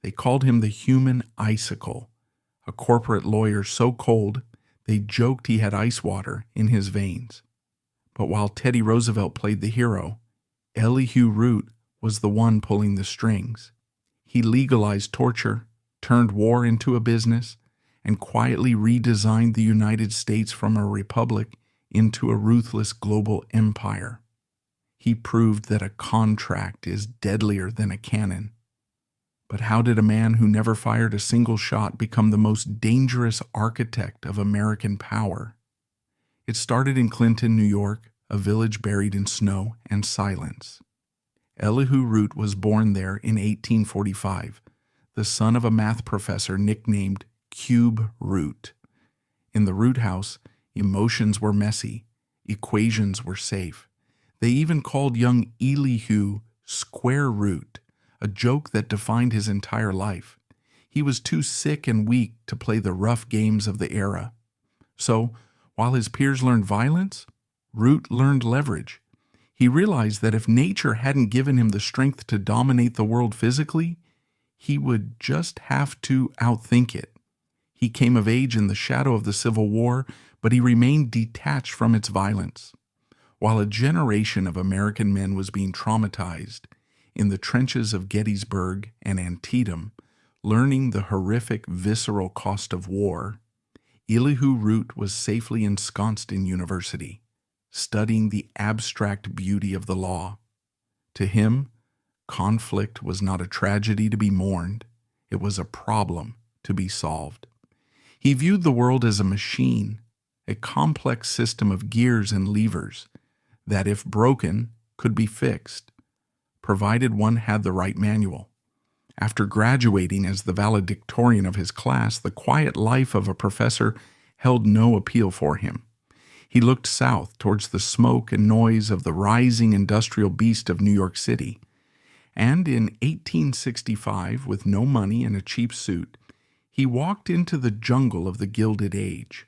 They called him the human icicle, a corporate lawyer so cold they joked he had ice water in his veins. But while Teddy Roosevelt played the hero, Elihu Root was the one pulling the strings. He legalized torture, turned war into a business, and quietly redesigned the United States from a republic into a ruthless global empire. He proved that a contract is deadlier than a cannon. But how did a man who never fired a single shot become the most dangerous architect of American power? It started in Clinton, New York, a village buried in snow and silence. Elihu Root was born there in 1845, the son of a math professor nicknamed Cube Root. In the Root house, emotions were messy, equations were safe. They even called young Elihu Square Root, a joke that defined his entire life. He was too sick and weak to play the rough games of the era. So, while his peers learned violence, Root learned leverage. He realized that if nature hadn't given him the strength to dominate the world physically, he would just have to outthink it. He came of age in the shadow of the Civil War, but he remained detached from its violence. While a generation of American men was being traumatized in the trenches of Gettysburg and Antietam, learning the horrific visceral cost of war, Elihu Root was safely ensconced in university, studying the abstract beauty of the law. To him, conflict was not a tragedy to be mourned, it was a problem to be solved. He viewed the world as a machine, a complex system of gears and levers that, if broken, could be fixed, provided one had the right manual. After graduating as the valedictorian of his class, the quiet life of a professor held no appeal for him. He looked south towards the smoke and noise of the rising industrial beast of New York City. And in 1865, with no money and a cheap suit, he walked into the jungle of the Gilded Age.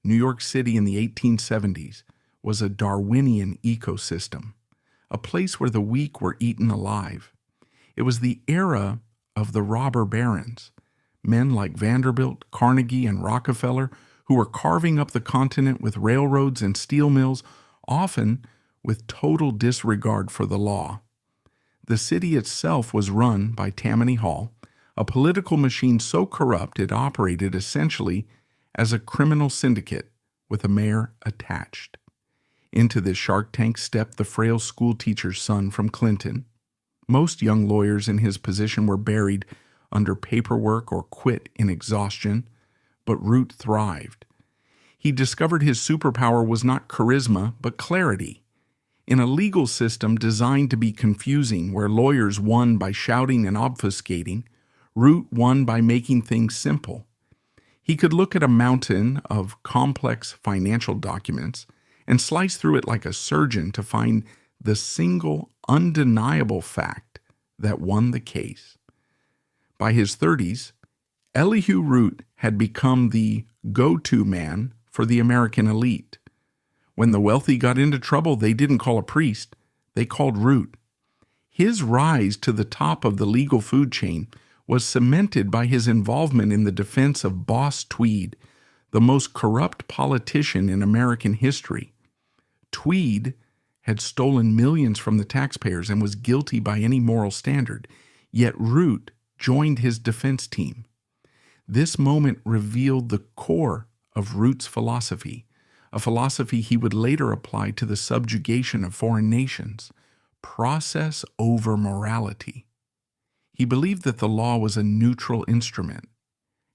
New York City in the 1870s was a Darwinian ecosystem, a place where the weak were eaten alive. It was the era of the robber barons, men like Vanderbilt, Carnegie, and Rockefeller, who were carving up the continent with railroads and steel mills, often with total disregard for the law. The city itself was run by Tammany Hall, a political machine so corrupt it operated essentially as a criminal syndicate with a mayor attached. Into this Shark Tank stepped the frail schoolteacher's son from Clinton. Most young lawyers in his position were buried under paperwork or quit in exhaustion, but Root thrived. He discovered his superpower was not charisma, but clarity. In a legal system designed to be confusing, where lawyers won by shouting and obfuscating, Root won by making things simple. He could look at a mountain of complex financial documents and slice through it like a surgeon to find the single undeniable fact that won the case. By his 30s, Elihu Root had become the go-to man for the American elite. When the wealthy got into trouble, they didn't call a priest, they called Root. His rise to the top of the legal food chain was cemented by his involvement in the defense of Boss Tweed, the most corrupt politician in American history. Tweed had stolen millions from the taxpayers and was guilty by any moral standard, yet Root joined his defense team. This moment revealed the core of Root's philosophy, a philosophy he would later apply to the subjugation of foreign nations: process over morality. He believed that the law was a neutral instrument,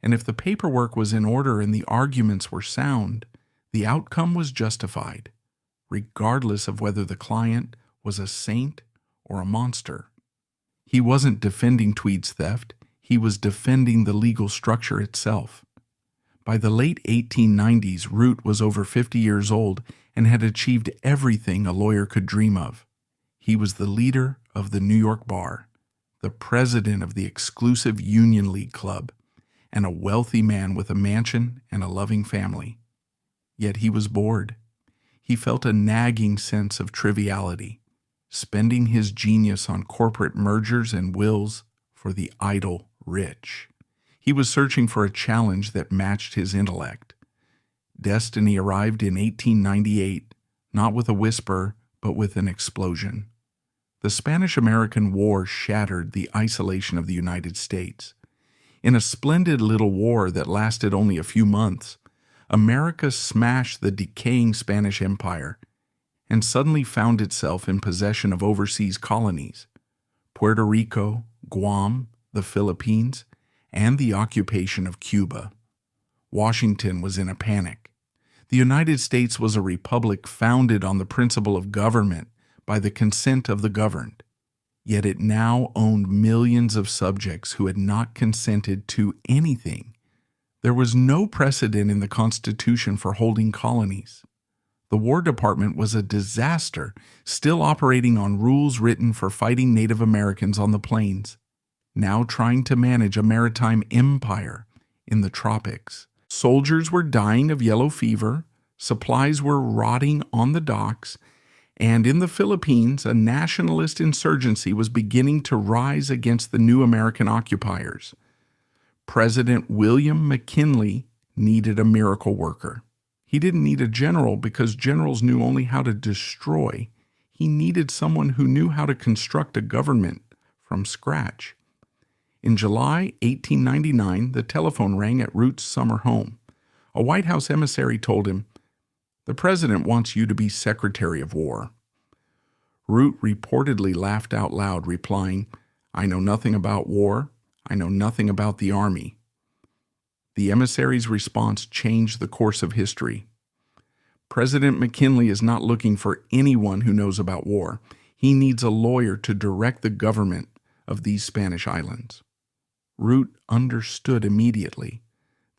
and if the paperwork was in order and the arguments were sound, the outcome was justified, regardless of whether the client was a saint or a monster. He wasn't defending Tweed's theft, he was defending the legal structure itself. By the late 1890s, Root was over 50 years old and had achieved everything a lawyer could dream of. He was the leader of the New York Bar, the president of the exclusive Union League Club, and a wealthy man with a mansion and a loving family. Yet he was bored. He felt a nagging sense of triviality, spending his genius on corporate mergers and wills for the idle rich. He was searching for a challenge that matched his intellect. Destiny arrived in 1898, not with a whisper, but with an explosion. The Spanish-American War shattered the isolation of the United States. In a splendid little war that lasted only a few months, America smashed the decaying Spanish Empire and suddenly found itself in possession of overseas colonies: Puerto Rico, Guam, the Philippines, and the occupation of Cuba. Washington was in a panic. The United States was a republic founded on the principle of government by the consent of the governed. Yet it now owned millions of subjects who had not consented to anything. There was no precedent in the Constitution for holding colonies. The War Department was a disaster, still operating on rules written for fighting Native Americans on the plains, now trying to manage a maritime empire in the tropics. Soldiers were dying of yellow fever, supplies were rotting on the docks, and in the Philippines, a nationalist insurgency was beginning to rise against the new American occupiers. President William McKinley needed a miracle worker. He didn't need a general because generals knew only how to destroy. He needed someone who knew how to construct a government from scratch. In July 1899, the telephone rang at Root's summer home. A White House emissary told him, "The president wants you to be Secretary of War." Root reportedly laughed out loud, replying, "I know nothing about war. I know nothing about the army." The emissary's response changed the course of history. President McKinley is not looking for anyone who knows about war. He needs a lawyer to direct the government of these Spanish islands. Root understood immediately.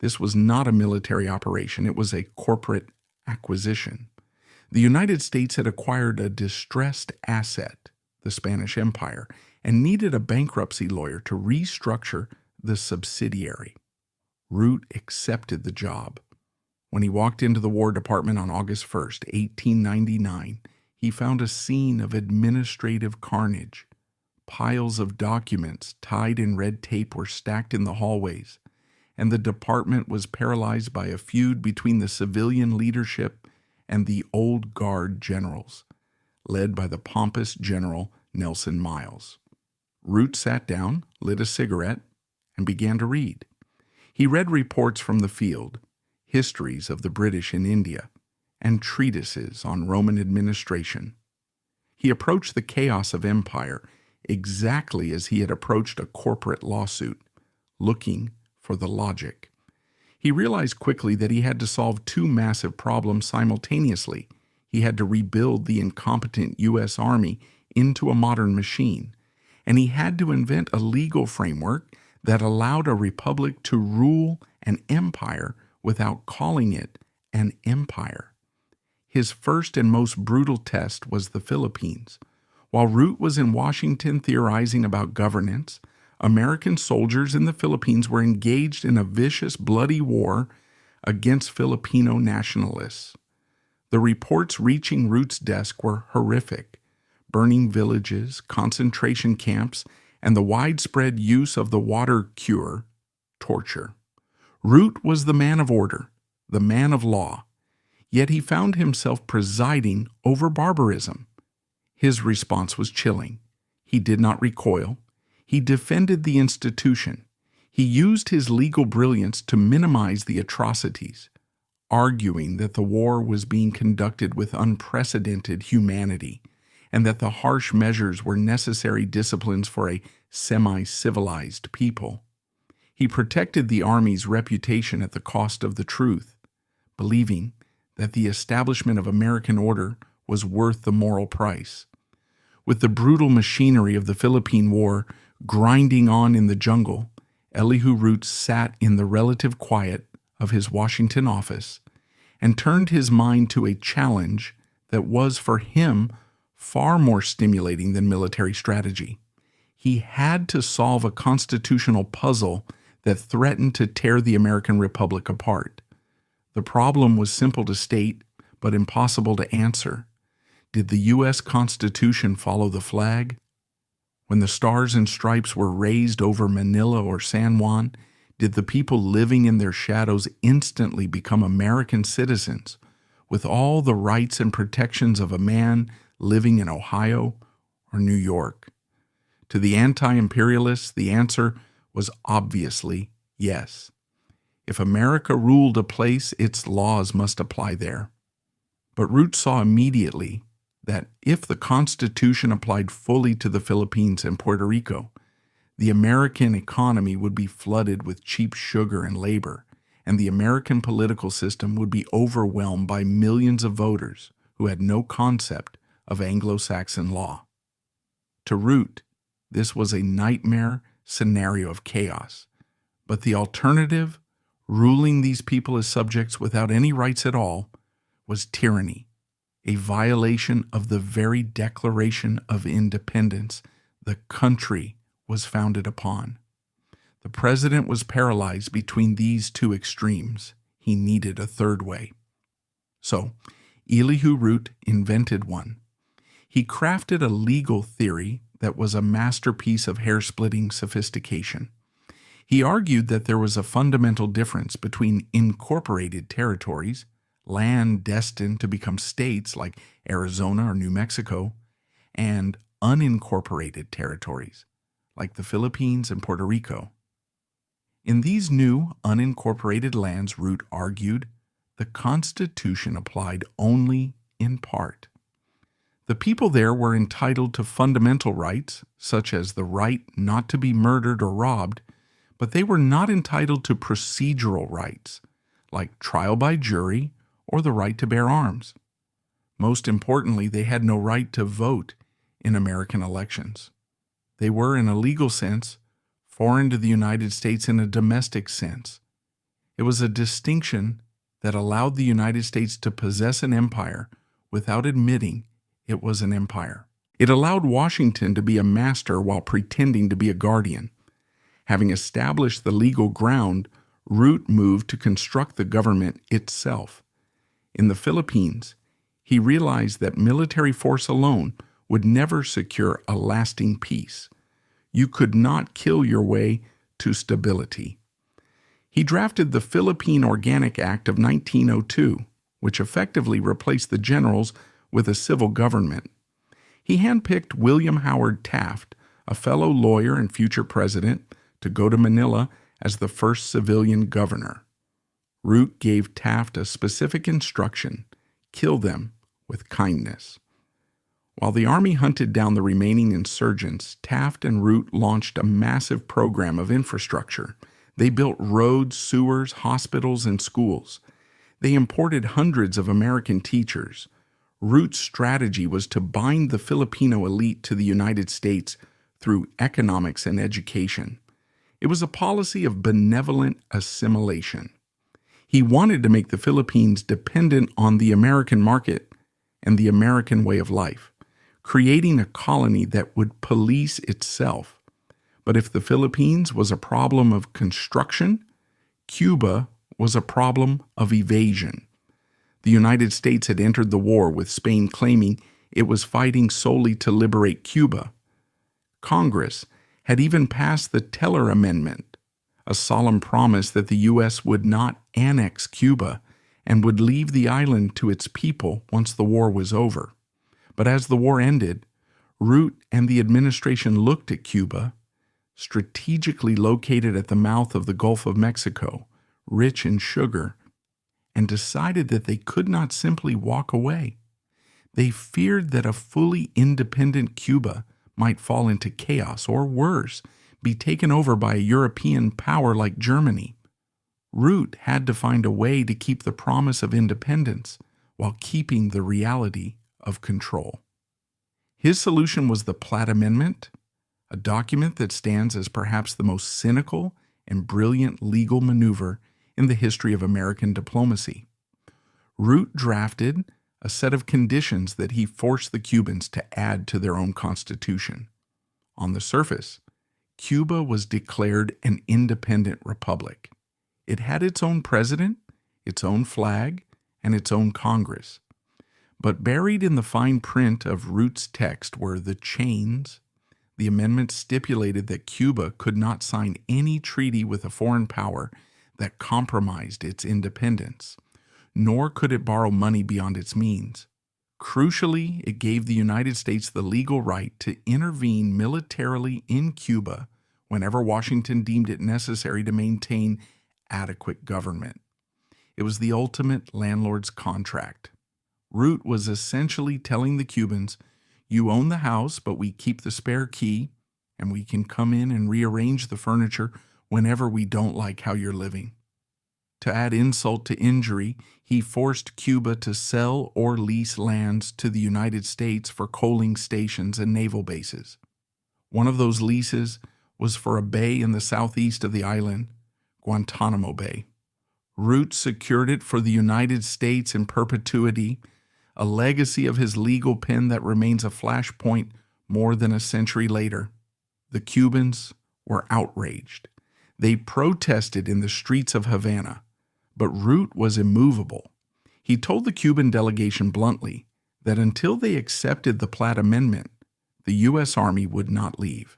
This was not a military operation. It was a corporate acquisition. The United States had acquired a distressed asset, the Spanish Empire, and needed a bankruptcy lawyer to restructure the subsidiary. Root accepted the job. When he walked into the War Department on August 1st, 1899, he found a scene of administrative carnage. Piles of documents tied in red tape were stacked in the hallways, and the department was paralyzed by a feud between the civilian leadership and the old guard generals, led by the pompous General Nelson Miles. Root sat down, lit a cigarette, and began to read. He read reports from the field, histories of the British in India, and treatises on Roman administration. He approached the chaos of empire exactly as he had approached a corporate lawsuit, looking for the logic. He realized quickly that he had to solve two massive problems simultaneously. He had to rebuild the incompetent U.S. Army into a modern machine, and he had to invent a legal framework that allowed a republic to rule an empire without calling it an empire. His first and most brutal test was the Philippines. While Root was in Washington theorizing about governance, American soldiers in the Philippines were engaged in a vicious, bloody war against Filipino nationalists. The reports reaching Root's desk were horrific: burning villages, concentration camps, and the widespread use of the water cure, torture. Root was the man of order, the man of law, yet he found himself presiding over barbarism. His response was chilling. He did not recoil. He defended the institution. He used his legal brilliance to minimize the atrocities, arguing that the war was being conducted with unprecedented humanity, and that the harsh measures were necessary disciplines for a semi-civilized people. He protected the Army's reputation at the cost of the truth, believing that the establishment of American order was worth the moral price. With the brutal machinery of the Philippine War grinding on in the jungle, Elihu Root sat in the relative quiet of his Washington office and turned his mind to a challenge that was for him far more stimulating than military strategy. He had to solve a constitutional puzzle that threatened to tear the American Republic apart. The problem was simple to state, but impossible to answer. Did the U.S. Constitution follow the flag? When the stars and stripes were raised over Manila or San Juan, did the people living in their shadows instantly become American citizens with all the rights and protections of a man living in Ohio or New York? To the anti-imperialists, the answer was obviously yes. If America ruled a place, its laws must apply there. But Root saw immediately that if the Constitution applied fully to the Philippines and Puerto Rico, the American economy would be flooded with cheap sugar and labor, and the American political system would be overwhelmed by millions of voters who had no concept of Anglo-Saxon law. To Root, this was a nightmare scenario of chaos, but the alternative, ruling these people as subjects without any rights at all, was tyranny, a violation of the very Declaration of Independence the country was founded upon. The president was paralyzed between these two extremes. He needed a third way. So, Elihu Root invented one. He crafted a legal theory that was a masterpiece of hair-splitting sophistication. He argued that there was a fundamental difference between incorporated territories, land destined to become states like Arizona or New Mexico, and unincorporated territories like the Philippines and Puerto Rico. In these new unincorporated lands, Root argued, the Constitution applied only in part. The people there were entitled to fundamental rights, such as the right not to be murdered or robbed, but they were not entitled to procedural rights, like trial by jury or the right to bear arms. Most importantly, they had no right to vote in American elections. They were, in a legal sense, foreign to the United States in a domestic sense. It was a distinction that allowed the United States to possess an empire without admitting it was an empire. It allowed Washington to be a master while pretending to be a guardian. Having established the legal ground, Root moved to construct the government itself. In the Philippines, he realized that military force alone would never secure a lasting peace. You could not kill your way to stability. He drafted the Philippine Organic Act of 1902, which effectively replaced the generals with a civil government. He handpicked William Howard Taft, a fellow lawyer and future president, to go to Manila as the first civilian governor. Root gave Taft a specific instruction: kill them with kindness. While the army hunted down the remaining insurgents, Taft and Root launched a massive program of infrastructure. They built roads, sewers, hospitals, and schools. They imported hundreds of American teachers. Root's strategy was to bind the Filipino elite to the United States through economics and education. It was a policy of benevolent assimilation. He wanted to make the Philippines dependent on the American market and the American way of life, creating a colony that would police itself. But if the Philippines was a problem of construction, Cuba was a problem of evasion. The United States had entered the war with Spain claiming it was fighting solely to liberate Cuba. Congress had even passed the Teller Amendment, a solemn promise that the U.S. would not annex Cuba and would leave the island to its people once the war was over. But as the war ended, Root and the administration looked at Cuba, strategically located at the mouth of the Gulf of Mexico, rich in sugar, and decided that they could not simply walk away. They feared that a fully independent Cuba might fall into chaos, or worse, be taken over by a European power like Germany. Root had to find a way to keep the promise of independence while keeping the reality of control. His solution was the Platt Amendment, a document that stands as perhaps the most cynical and brilliant legal maneuver in the history of American diplomacy. Root drafted a set of conditions that he forced the Cubans to add to their own constitution. On the surface, Cuba was declared an independent republic. It had its own president, its own flag, and its own Congress. But buried in the fine print of Root's text were the chains, The amendment stipulated that Cuba could not sign any treaty with a foreign power that compromised its independence, nor could it borrow money beyond its means. Crucially, it gave the United States the legal right to intervene militarily in Cuba whenever Washington deemed it necessary to maintain adequate government. It was the ultimate landlord's contract. Root was essentially telling the Cubans, "You own the house, but we keep the spare key, and we can come in and rearrange the furniture whenever we don't like how you're living." To add insult to injury, he forced Cuba to sell or lease lands to the United States for coaling stations and naval bases. One of those leases was for a bay in the southeast of the island, Guantanamo Bay. Root secured it for the United States in perpetuity, a legacy of his legal pen that remains a flashpoint more than a century later. The Cubans were outraged. They protested in the streets of Havana, but Root was immovable. He told the Cuban delegation bluntly that until they accepted the Platt Amendment, the U.S. Army would not leave.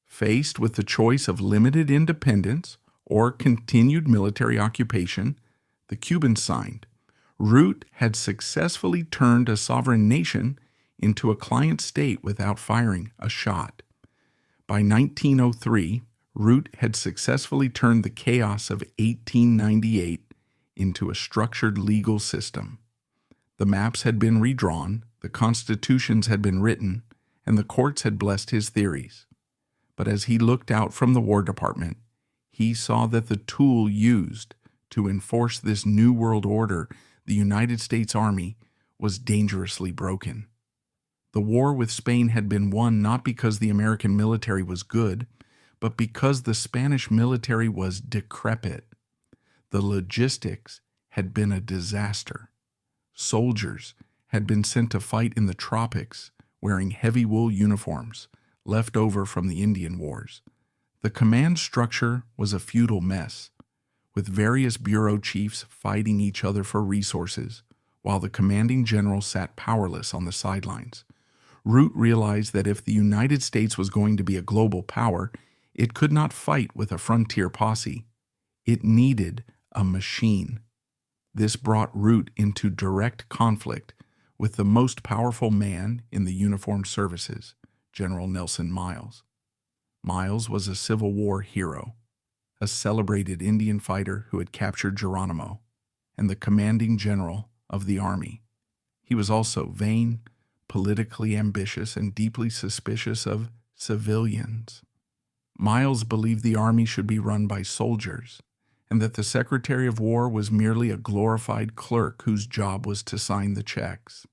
Faced with the choice of limited independence or continued military occupation, the Cubans signed. Root had successfully turned a sovereign nation into a client state without firing a shot. By 1903, Root had successfully turned the chaos of 1898 into a structured legal system. The maps had been redrawn, the constitutions had been written, and the courts had blessed his theories. But as he looked out from the War Department, he saw that the tool used to enforce this new world order, the United States Army, was dangerously broken. The war with Spain had been won not because the American military was good, but because the Spanish military was decrepit. The logistics had been a disaster. Soldiers had been sent to fight in the tropics wearing heavy wool uniforms left over from the Indian Wars. The command structure was a feudal mess, with various bureau chiefs fighting each other for resources, while the commanding general sat powerless on the sidelines. Root realized that if the United States was going to be a global power, it could not fight with a frontier posse. It needed a machine. This brought Root into direct conflict with the most powerful man in the uniformed services, General Nelson Miles. Miles was a Civil War hero, a celebrated Indian fighter who had captured Geronimo, and the commanding general of the Army. He was also vain, politically ambitious, and deeply suspicious of civilians. Miles believed the Army should be run by soldiers, and that the Secretary of War was merely a glorified clerk whose job was to sign the checks.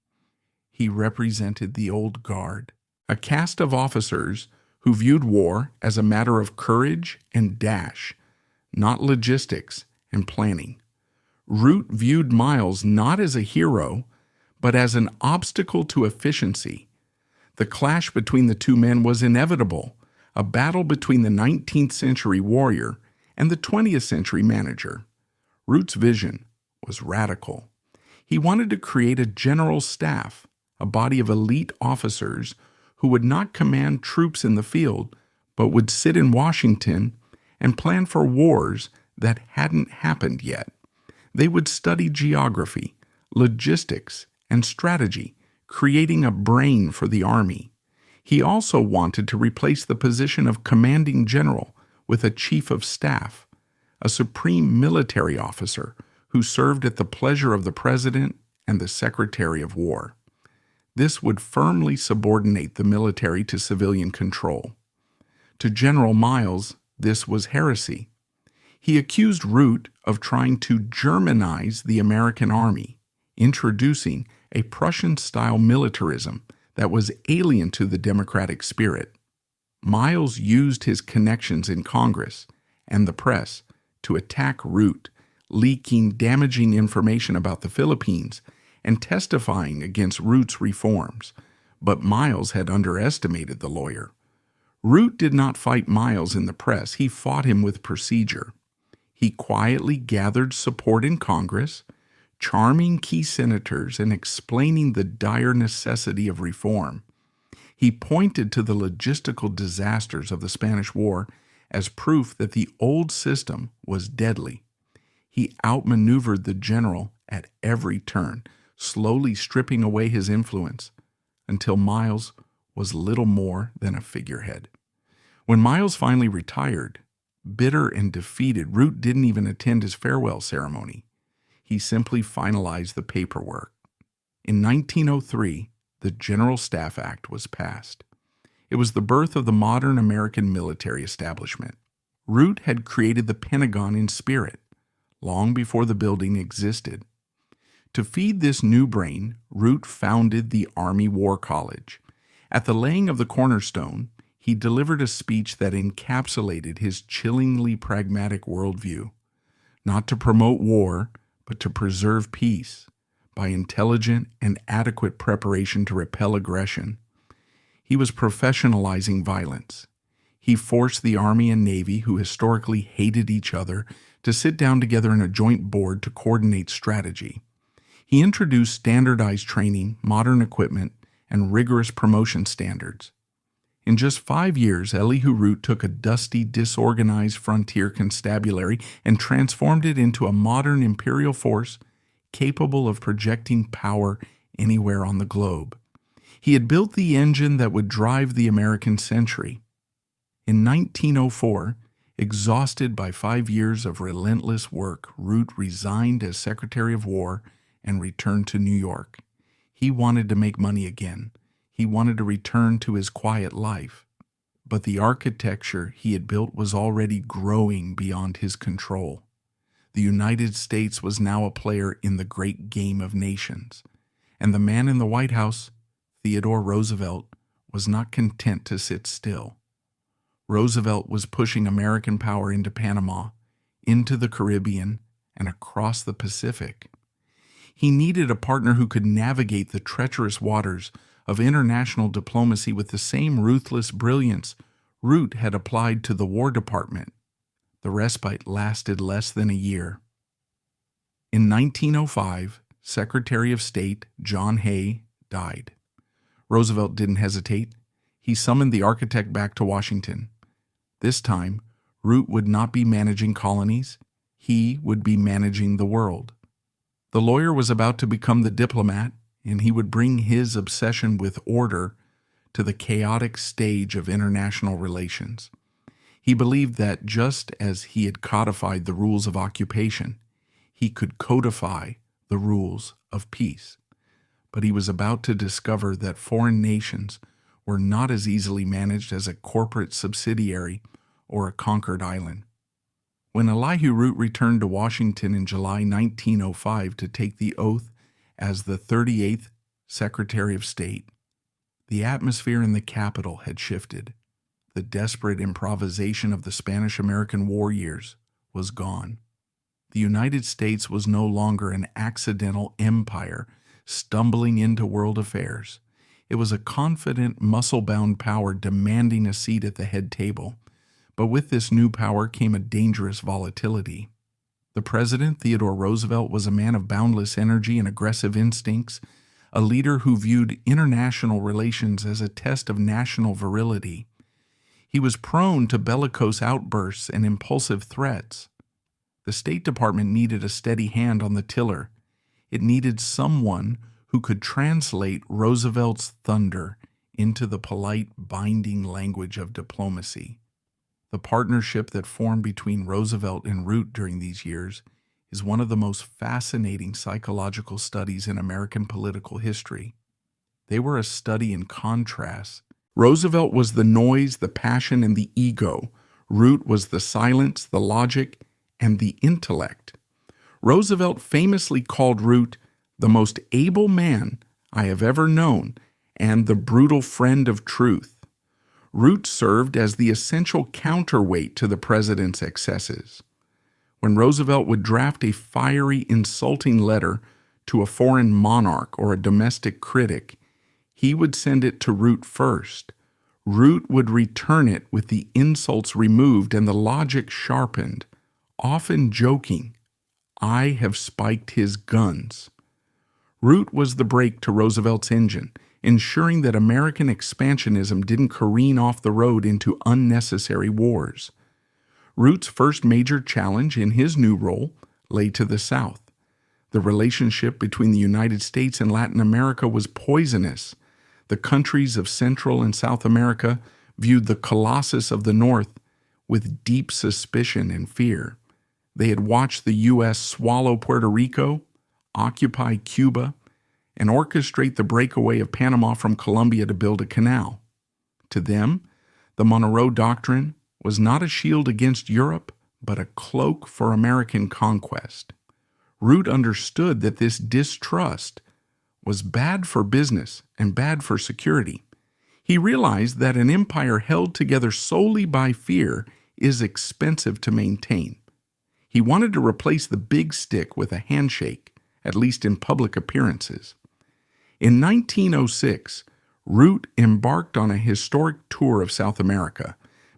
He represented the old guard, a caste of officers who viewed war as a matter of courage and dash, not logistics and planning. Root viewed Miles not as a hero, but as an obstacle to efficiency. The clash between the two men was inevitable, a battle between the 19th century warrior and the 20th century manager. Root's vision was radical. He wanted to create a general staff, a body of elite officers who would not command troops in the field, but would sit in Washington and plan for wars that hadn't happened yet. They would study geography, logistics, and strategy, creating a brain for the Army. He also wanted to replace the position of commanding general with a chief of staff, a supreme military officer who served at the pleasure of the president and the Secretary of War. This would firmly subordinate the military to civilian control. To General Miles, this was heresy. He accused Root of trying to Germanize the American Army, introducing a Prussian-style militarism that was alien to the democratic spirit. Miles used his connections in Congress and the press to attack Root, leaking damaging information about the Philippines and testifying against Root's reforms. But Miles had underestimated the lawyer. Root did not fight Miles in the press. He fought him with procedure. He quietly gathered support in Congress, charming key senators and explaining the dire necessity of reform. He pointed to the logistical disasters of the Spanish War as proof that the old system was deadly. He outmaneuvered the general at every turn, slowly stripping away his influence until Miles was little more than a figurehead. When Miles finally retired, bitter and defeated, Root didn't even attend his farewell ceremony. He simply finalized the paperwork. In 1903, the General Staff Act was passed. It was the birth of the modern American military establishment. Root had created the Pentagon in spirit, long before the building existed. To feed this new brain, Root founded the Army War College. At the laying of the cornerstone, he delivered a speech that encapsulated his chillingly pragmatic worldview, not to promote war, but to preserve peace by intelligent and adequate preparation to repel aggression. He was professionalizing violence. He forced the Army and Navy, who historically hated each other, to sit down together in a joint board to coordinate strategy. He introduced standardized training, modern equipment, and rigorous promotion standards. In just 5 years, Elihu Root took a dusty, disorganized frontier constabulary and transformed it into a modern imperial force capable of projecting power anywhere on the globe. He had built the engine that would drive the American century. In 1904, exhausted by 5 years of relentless work, Root resigned as Secretary of War and returned to New York. He wanted to make money again. He wanted to return to his quiet life. But the architecture he had built was already growing beyond his control. The United States was now a player in the great game of nations. And the man in the White House, Theodore Roosevelt, was not content to sit still. Roosevelt was pushing American power into Panama, into the Caribbean, and across the Pacific. He needed a partner who could navigate the treacherous waters of international diplomacy with the same ruthless brilliance Root had applied to the War Department. The respite lasted less than a year. In 1905, Secretary of State John Hay died. Roosevelt didn't hesitate. He summoned the architect back to Washington. This time, Root would not be managing colonies. He would be managing the world. The lawyer was about to become the diplomat, and he would bring his obsession with order to the chaotic stage of international relations. He believed that just as he had codified the rules of occupation, he could codify the rules of peace. But he was about to discover that foreign nations were not as easily managed as a corporate subsidiary or a conquered island. When Elihu Root returned to Washington in July 1905 to take the oath as the 38th Secretary of State, the atmosphere in the capital had shifted. The desperate improvisation of the Spanish-American War years was gone. The United States was no longer an accidental empire stumbling into world affairs. It was a confident, muscle-bound power demanding a seat at the head table. But with this new power came a dangerous volatility. The president, Theodore Roosevelt, was a man of boundless energy and aggressive instincts, a leader who viewed international relations as a test of national virility. He was prone to bellicose outbursts and impulsive threats. The State Department needed a steady hand on the tiller. It needed someone who could translate Roosevelt's thunder into the polite, binding language of diplomacy. The partnership that formed between Roosevelt and Root during these years is one of the most fascinating psychological studies in American political history. They were a study in contrast. Roosevelt was the noise, the passion, and the ego. Root was the silence, the logic, and the intellect. Roosevelt famously called Root the most able man I have ever known and the brutal friend of truth. Root served as the essential counterweight to the president's excesses. When Roosevelt would draft a fiery, insulting letter to a foreign monarch or a domestic critic, he would send it to Root first. Root would return it with the insults removed and the logic sharpened, often joking, "I have spiked his guns." Root was the brake to Roosevelt's engine, ensuring that American expansionism didn't careen off the road into unnecessary wars. Root's first major challenge in his new role lay to the South. The relationship between the United States and Latin America was poisonous. The countries of Central and South America viewed the Colossus of the North with deep suspicion and fear. They had watched the U.S. swallow Puerto Rico, occupy Cuba, and orchestrate the breakaway of Panama from Colombia to build a canal. To them, the Monroe Doctrine was not a shield against Europe, but a cloak for American conquest. Root understood that this distrust was bad for business and bad for security. He realized that an empire held together solely by fear is expensive to maintain. He wanted to replace the big stick with a handshake, at least in public appearances. In 1906, Root embarked on a historic tour of South America,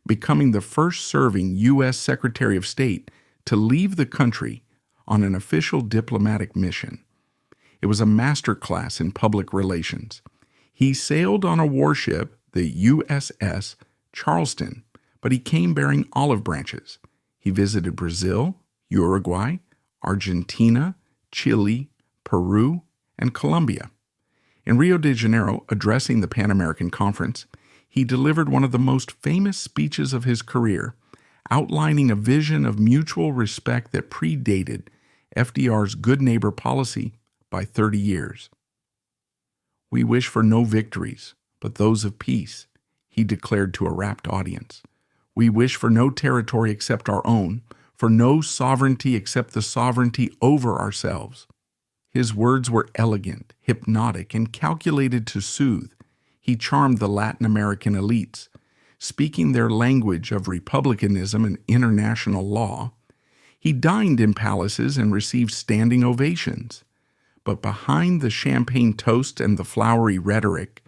becoming the first serving U.S. Secretary of State to leave the country on an official diplomatic mission. It was a masterclass in public relations. He sailed on a warship, the USS Charleston, but he came bearing olive branches. He visited Brazil, Uruguay, Argentina, Chile, Peru, and Colombia. In Rio de Janeiro, addressing the Pan American Conference, he delivered one of the most famous speeches of his career, outlining a vision of mutual respect that predated FDR's good neighbor policy by 30 years. "We wish for no victories, but those of peace," he declared to a rapt audience. "We wish for no territory except our own, for no sovereignty except the sovereignty over ourselves." His words were elegant, hypnotic, and calculated to soothe. He charmed the Latin American elites. Speaking their language of republicanism and international law, he dined in palaces and received standing ovations. But behind the champagne toast and the flowery rhetoric,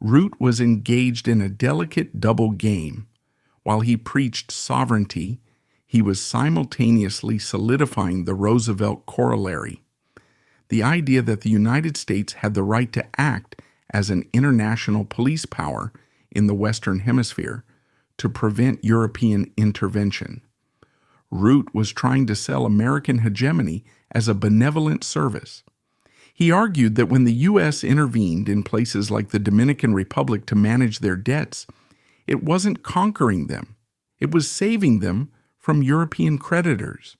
Root was engaged in a delicate double game. While he preached sovereignty, he was simultaneously solidifying the Roosevelt corollary, the idea that the United States had the right to act as an international police power in the Western Hemisphere to prevent European intervention. Root was trying to sell American hegemony as a benevolent service. He argued that when the U.S. intervened in places like the Dominican Republic to manage their debts, it wasn't conquering them. It was saving them from European creditors.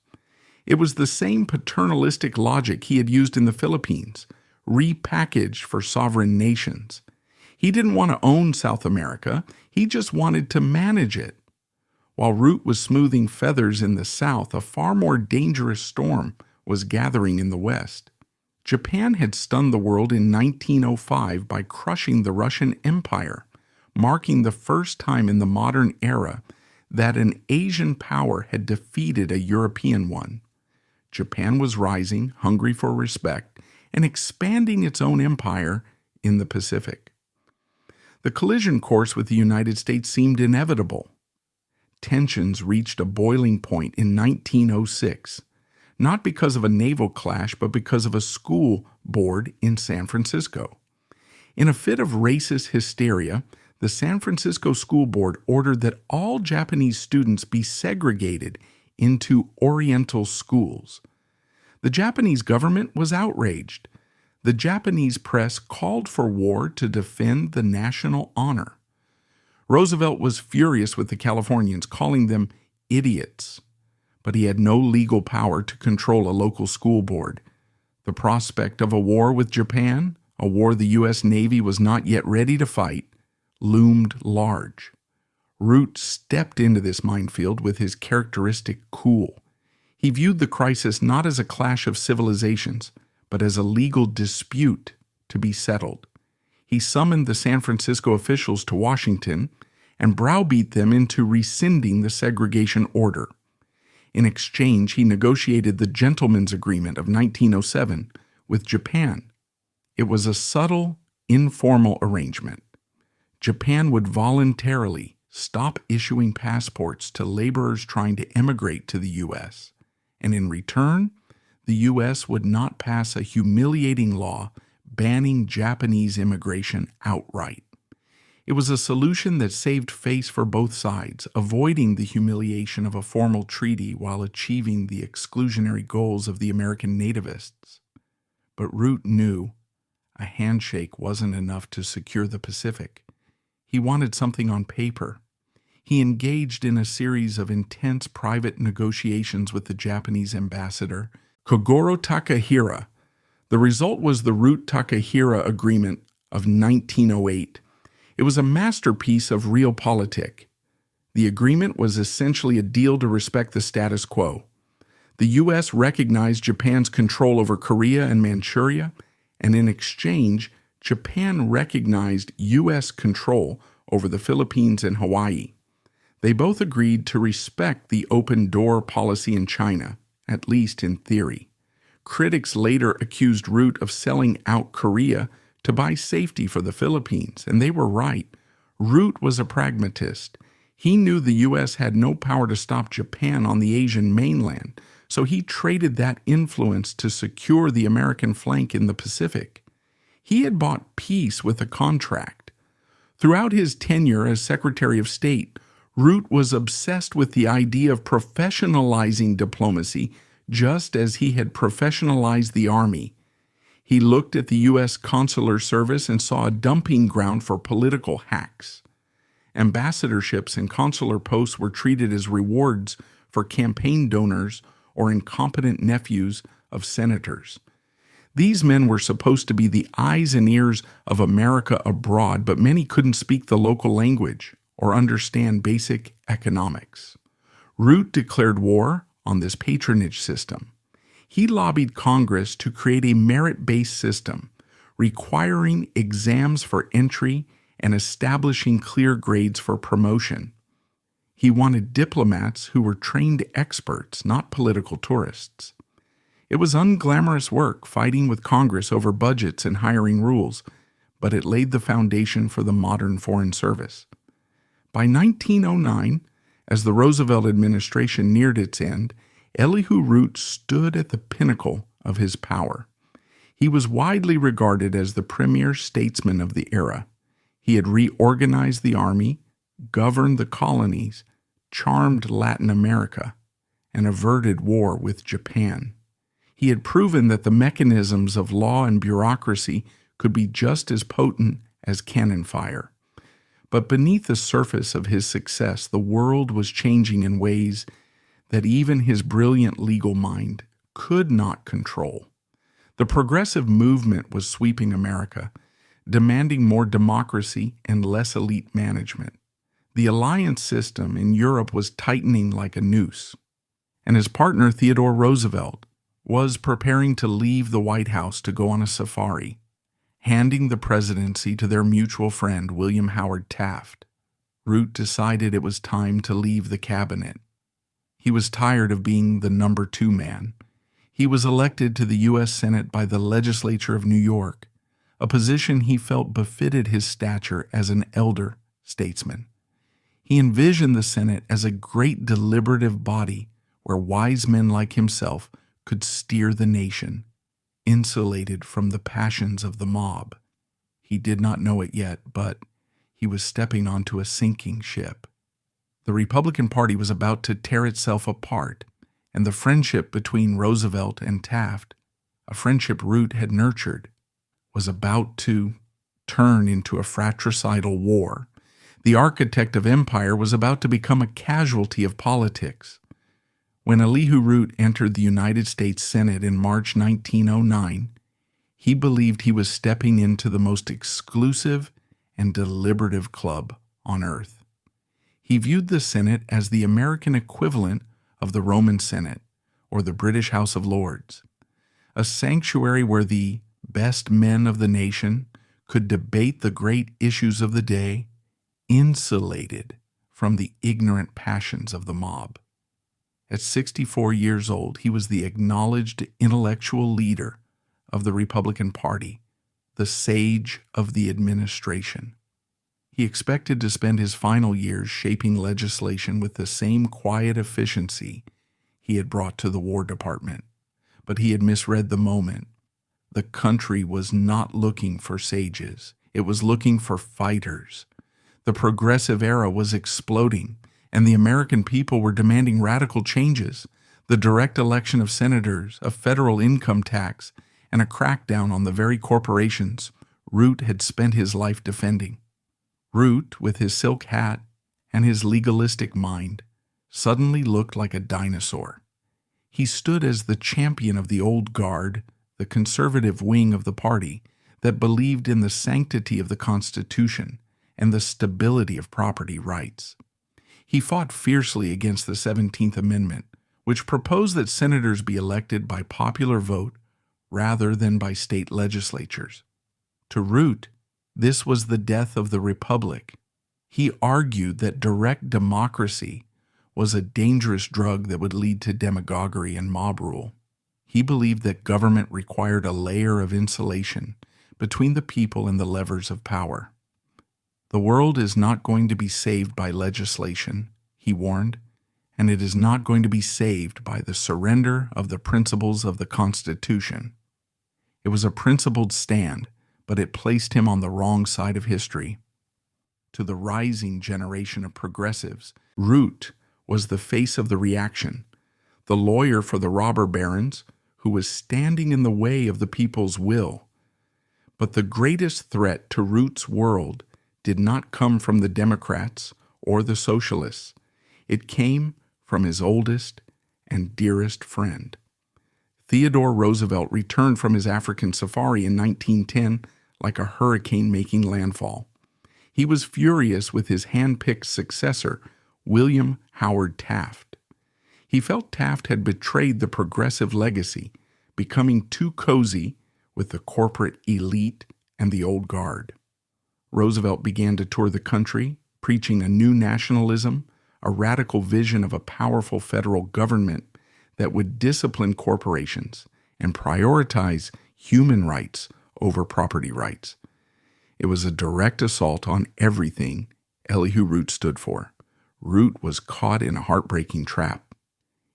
It was the same paternalistic logic he had used in the Philippines, repackaged for sovereign nations. He didn't want to own South America, he just wanted to manage it. While Root was smoothing feathers in the South, a far more dangerous storm was gathering in the West. Japan had stunned the world in 1905 by crushing the Russian Empire, marking the first time in the modern era that an Asian power had defeated a European one. Japan was rising, hungry for respect, and expanding its own empire in the Pacific. The collision course with the United States seemed inevitable. Tensions reached a boiling point in 1906, not because of a naval clash, but because of a school board in San Francisco. In a fit of racist hysteria, the San Francisco School Board ordered that all Japanese students be segregated into Oriental schools. The Japanese government was outraged. The Japanese press called for war to defend the national honor. Roosevelt was furious with the Californians, calling them idiots, but he had no legal power to control a local school board. The prospect of a war with Japan, a war the U.S. Navy was not yet ready to fight, loomed large. Root stepped into this minefield with his characteristic cool. He viewed the crisis not as a clash of civilizations, but as a legal dispute to be settled. He summoned the San Francisco officials to Washington and browbeat them into rescinding the segregation order. In exchange, he negotiated the Gentlemen's Agreement of 1907 with Japan. It was a subtle, informal arrangement. Japan would voluntarily stop issuing passports to laborers trying to emigrate to the U.S., and in return, the U.S. would not pass a humiliating law banning Japanese immigration outright. It was a solution that saved face for both sides, avoiding the humiliation of a formal treaty while achieving the exclusionary goals of the American nativists. But Root knew a handshake wasn't enough to secure the Pacific. He wanted something on paper. He engaged in a series of intense private negotiations with the Japanese ambassador, Kogoro Takahira. The result was the Root-Takahira Agreement of 1908. It was a masterpiece of realpolitik. The agreement was essentially a deal to respect the status quo. The U.S. recognized Japan's control over Korea and Manchuria, and in exchange, Japan recognized U.S. control over the Philippines and Hawaii. They both agreed to respect the open-door policy in China, at least in theory. Critics later accused Root of selling out Korea to buy safety for the Philippines, and they were right. Root was a pragmatist. He knew the U.S. had no power to stop Japan on the Asian mainland, so he traded that influence to secure the American flank in the Pacific. He had bought peace with a contract. Throughout his tenure as Secretary of State, Root was obsessed with the idea of professionalizing diplomacy, just as he had professionalized the Army. He looked at the U.S. Consular Service and saw a dumping ground for political hacks. Ambassadorships and consular posts were treated as rewards for campaign donors or incompetent nephews of senators. These men were supposed to be the eyes and ears of America abroad, but many couldn't speak the local language or understand basic economics. Root declared war on this patronage system. He lobbied Congress to create a merit-based system, requiring exams for entry and establishing clear grades for promotion. He wanted diplomats who were trained experts, not political tourists. It was unglamorous work fighting with Congress over budgets and hiring rules, but it laid the foundation for the modern Foreign Service. By 1909, as the Roosevelt administration neared its end, Elihu Root stood at the pinnacle of his power. He was widely regarded as the premier statesman of the era. He had reorganized the army, governed the colonies, charmed Latin America, and averted war with Japan. He had proven that the mechanisms of law and bureaucracy could be just as potent as cannon fire. But beneath the surface of his success, the world was changing in ways that even his brilliant legal mind could not control. The progressive movement was sweeping America, demanding more democracy and less elite management. The alliance system in Europe was tightening like a noose, and his partner Theodore Roosevelt was preparing to leave the White House to go on a safari, handing the presidency to their mutual friend William Howard Taft. Root decided it was time to leave the cabinet. He was tired of being the number 2 man. He was elected to the U.S. Senate by the legislature of New York, a position he felt befitted his stature as an elder statesman. He envisioned the Senate as a great deliberative body where wise men like himself could steer the nation, insulated from the passions of the mob. He did not know it yet, but he was stepping onto a sinking ship. The Republican Party was about to tear itself apart, and the friendship between Roosevelt and Taft, a friendship Root had nurtured, was about to turn into a fratricidal war. The architect of empire was about to become a casualty of politics. When Elihu Root entered the United States Senate in March 1909, he believed he was stepping into the most exclusive and deliberative club on earth. He viewed the Senate as the American equivalent of the Roman Senate or the British House of Lords, a sanctuary where the best men of the nation could debate the great issues of the day, insulated from the ignorant passions of the mob. At 64 years old, he was the acknowledged intellectual leader of the Republican Party, the sage of the administration. He expected to spend his final years shaping legislation with the same quiet efficiency he had brought to the War Department, but he had misread the moment. The country was not looking for sages. It was looking for fighters. The progressive era was exploding, and the American people were demanding radical changes: the direct election of senators, a federal income tax, and a crackdown on the very corporations Root had spent his life defending. Root, with his silk hat and his legalistic mind, suddenly looked like a dinosaur. He stood as the champion of the old guard, the conservative wing of the party that believed in the sanctity of the Constitution and the stability of property rights. He fought fiercely against the 17th Amendment, which proposed that senators be elected by popular vote rather than by state legislatures. To Root, this was the death of the republic. He argued that direct democracy was a dangerous drug that would lead to demagoguery and mob rule. He believed that government required a layer of insulation between the people and the levers of power. The world is not going to be saved by legislation, he warned, and it is not going to be saved by the surrender of the principles of the Constitution. It was a principled stand, but it placed him on the wrong side of history. To the rising generation of progressives, Root was the face of the reaction, the lawyer for the robber barons who was standing in the way of the people's will. But the greatest threat to Root's world did not come from the Democrats or the Socialists. It came from his oldest and dearest friend. Theodore Roosevelt returned from his African safari in 1910 like a hurricane making landfall. He was furious with his hand-picked successor, William Howard Taft. He felt Taft had betrayed the progressive legacy, becoming too cozy with the corporate elite and the old guard. Roosevelt began to tour the country, preaching a new nationalism, a radical vision of a powerful federal government that would discipline corporations and prioritize human rights over property rights. It was a direct assault on everything Elihu Root stood for. Root was caught in a heartbreaking trap.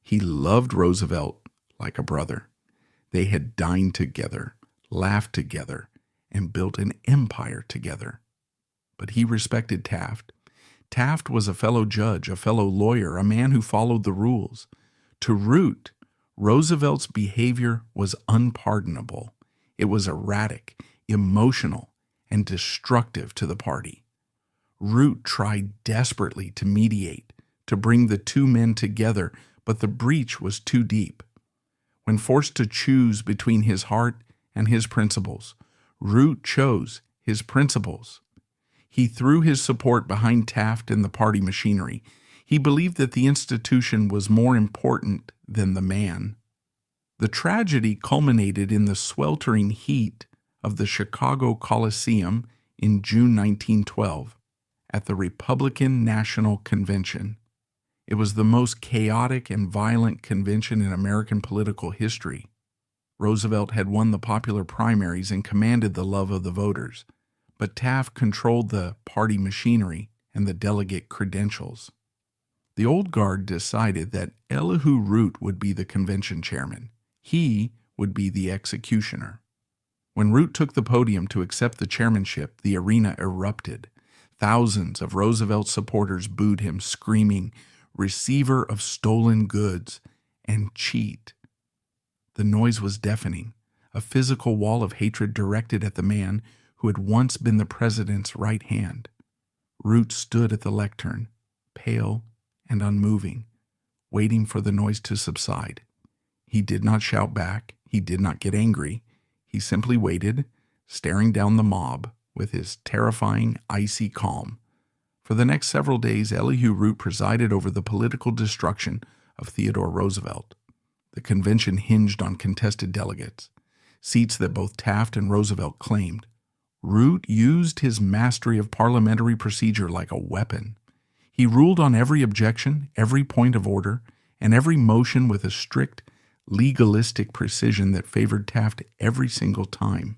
He loved Roosevelt like a brother. They had dined together, laughed together, and built an empire together. But he respected Taft. Taft was a fellow judge, a fellow lawyer, a man who followed the rules. To Root, Roosevelt's behavior was unpardonable. It was erratic, emotional, and destructive to the party. Root tried desperately to mediate, to bring the two men together, but the breach was too deep. When forced to choose between his heart and his principles, Root chose his principles. He threw his support behind Taft and the party machinery. He believed that the institution was more important than the man. The tragedy culminated in the sweltering heat of the Chicago Coliseum in June 1912 at the Republican National Convention. It was the most chaotic and violent convention in American political history. Roosevelt had won the popular primaries and commanded the love of the voters, but Taft controlled the party machinery and the delegate credentials. The old guard decided that Elihu Root would be the convention chairman. He would be the executioner. When Root took the podium to accept the chairmanship, the arena erupted. Thousands of Roosevelt supporters booed him, screaming, "Receiver of stolen goods," and "cheat." The noise was deafening, a physical wall of hatred directed at the man who had once been the president's right hand. Root stood at the lectern, pale and unmoving, waiting for the noise to subside. He did not shout back. He did not get angry. He simply waited, staring down the mob with his terrifying, icy calm. For the next several days, Elihu Root presided over the political destruction of Theodore Roosevelt. The convention hinged on contested delegates, seats that both Taft and Roosevelt claimed. Root used his mastery of parliamentary procedure like a weapon. He ruled on every objection, every point of order, and every motion with a strict, legalistic precision that favored Taft every single time.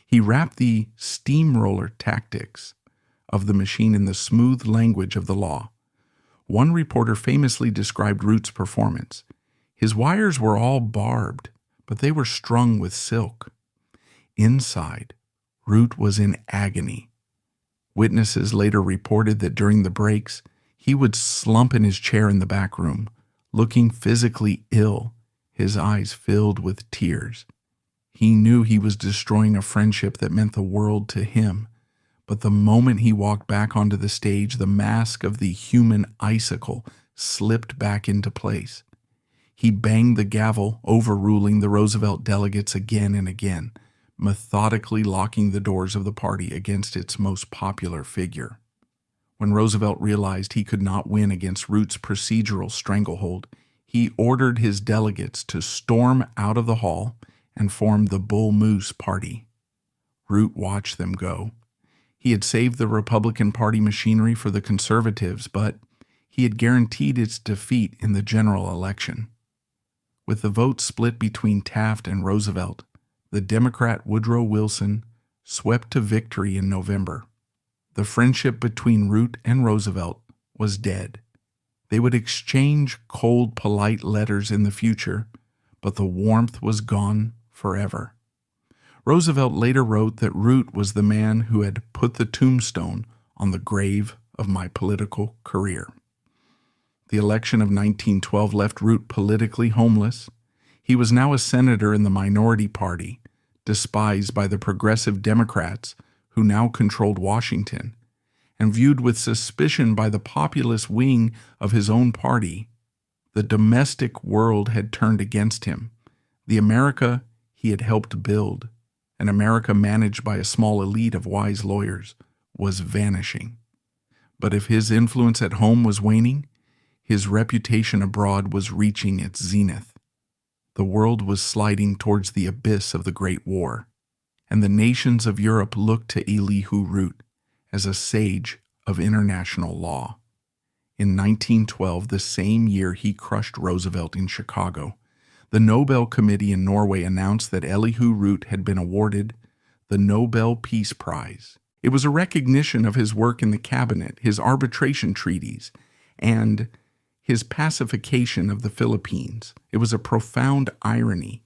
He wrapped the steamroller tactics of the machine in the smooth language of the law. One reporter famously described Root's performance. His wires were all barbed, but they were strung with silk. Inside, Root was in agony. Witnesses later reported that during the breaks, he would slump in his chair in the back room, looking physically ill, his eyes filled with tears. He knew he was destroying a friendship that meant the world to him, but the moment he walked back onto the stage, the mask of the human icicle slipped back into place. He banged the gavel, overruling the Roosevelt delegates again and again, methodically locking the doors of the party against its most popular figure. When Roosevelt realized he could not win against Root's procedural stranglehold, he ordered his delegates to storm out of the hall and form the Bull Moose Party. Root watched them go. He had saved the Republican Party machinery for the conservatives, but he had guaranteed its defeat in the general election. With the vote split between Taft and Roosevelt, the Democrat Woodrow Wilson swept to victory in November. The friendship between Root and Roosevelt was dead. They would exchange cold, polite letters in the future, but the warmth was gone forever. Roosevelt later wrote that Root was the man who had put the tombstone on the grave of my political career. The election of 1912 left Root politically homeless. He was now a senator in the minority party, despised by the progressive Democrats who now controlled Washington, and viewed with suspicion by the populist wing of his own party. The domestic world had turned against him. The America he had helped build, an America managed by a small elite of wise lawyers, was vanishing. But if his influence at home was waning, his reputation abroad was reaching its zenith. The world was sliding towards the abyss of the Great War, and the nations of Europe looked to Elihu Root as a sage of international law. In 1912, the same year he crushed Roosevelt in Chicago, the Nobel Committee in Norway announced that Elihu Root had been awarded the Nobel Peace Prize. It was a recognition of his work in the cabinet, his arbitration treaties, and his pacification of the Philippines. It was a profound irony.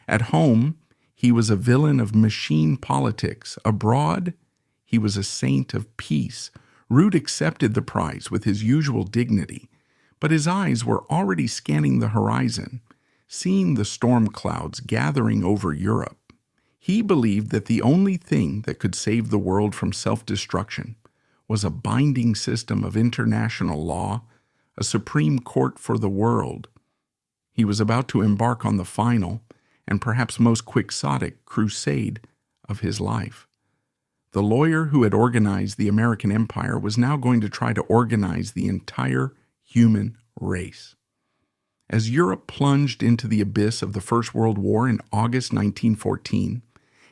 At home, he was a villain of machine politics. Abroad, he was a saint of peace. Root accepted the prize with his usual dignity, but his eyes were already scanning the horizon, seeing the storm clouds gathering over Europe. He believed that the only thing that could save the world from self-destruction was a binding system of international law, a supreme court for the world. He was about to embark on the final and perhaps most quixotic crusade of his life. The lawyer who had organized the American empire was now going to try to organize the entire human race. As Europe plunged into the abyss of the First World War in August 1914,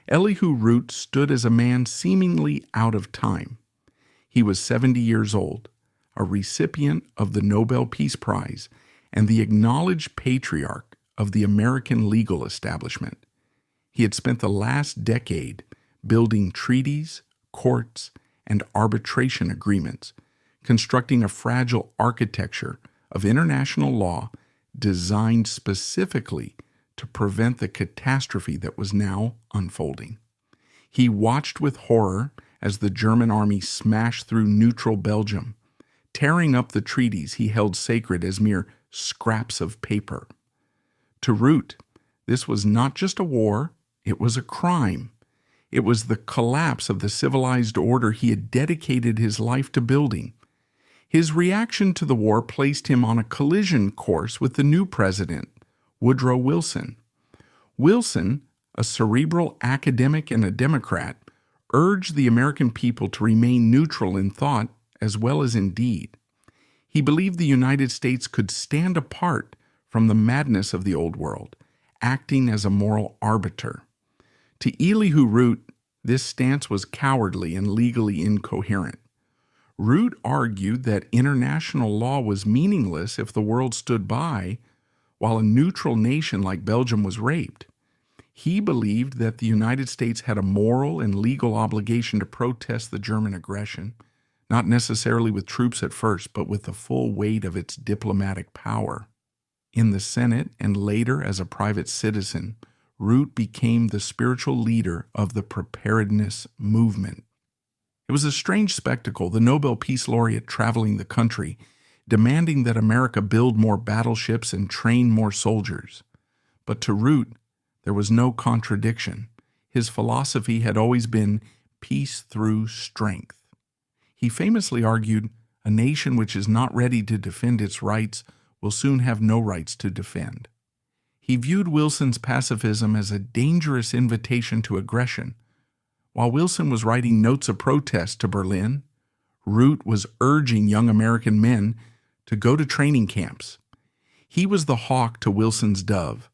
Elihu Root stood as a man seemingly out of time. He was 70 years old, a recipient of the Nobel Peace Prize, and the acknowledged patriarch of the American legal establishment. He had spent the last decade building treaties, courts, and arbitration agreements, constructing a fragile architecture of international law designed specifically to prevent the catastrophe that was now unfolding. He watched with horror as the German army smashed through neutral Belgium, tearing up the treaties he held sacred as mere scraps of paper. To Root, this was not just a war, it was a crime. It was the collapse of the civilized order he had dedicated his life to building. His reaction to the war placed him on a collision course with the new president, Woodrow Wilson. Wilson, a cerebral academic and a Democrat, urged the American people to remain neutral in thought as well as in deed. He believed the United States could stand apart from the madness of the old world, acting as a moral arbiter. To Elihu Root, this stance was cowardly and legally incoherent. Root argued that international law was meaningless if the world stood by while a neutral nation like Belgium was raped. He believed that the United States had a moral and legal obligation to protest the German aggression, not necessarily with troops at first, but with the full weight of its diplomatic power. In the Senate and later as a private citizen, Root became the spiritual leader of the preparedness movement. It was a strange spectacle, the Nobel Peace Laureate traveling the country, demanding that America build more battleships and train more soldiers. But to Root, there was no contradiction. His philosophy had always been peace through strength. He famously argued, "A nation which is not ready to defend its rights will soon have no rights to defend." He viewed Wilson's pacifism as a dangerous invitation to aggression. While Wilson was writing notes of protest to Berlin, Root was urging young American men to go to training camps. He was the hawk to Wilson's dove,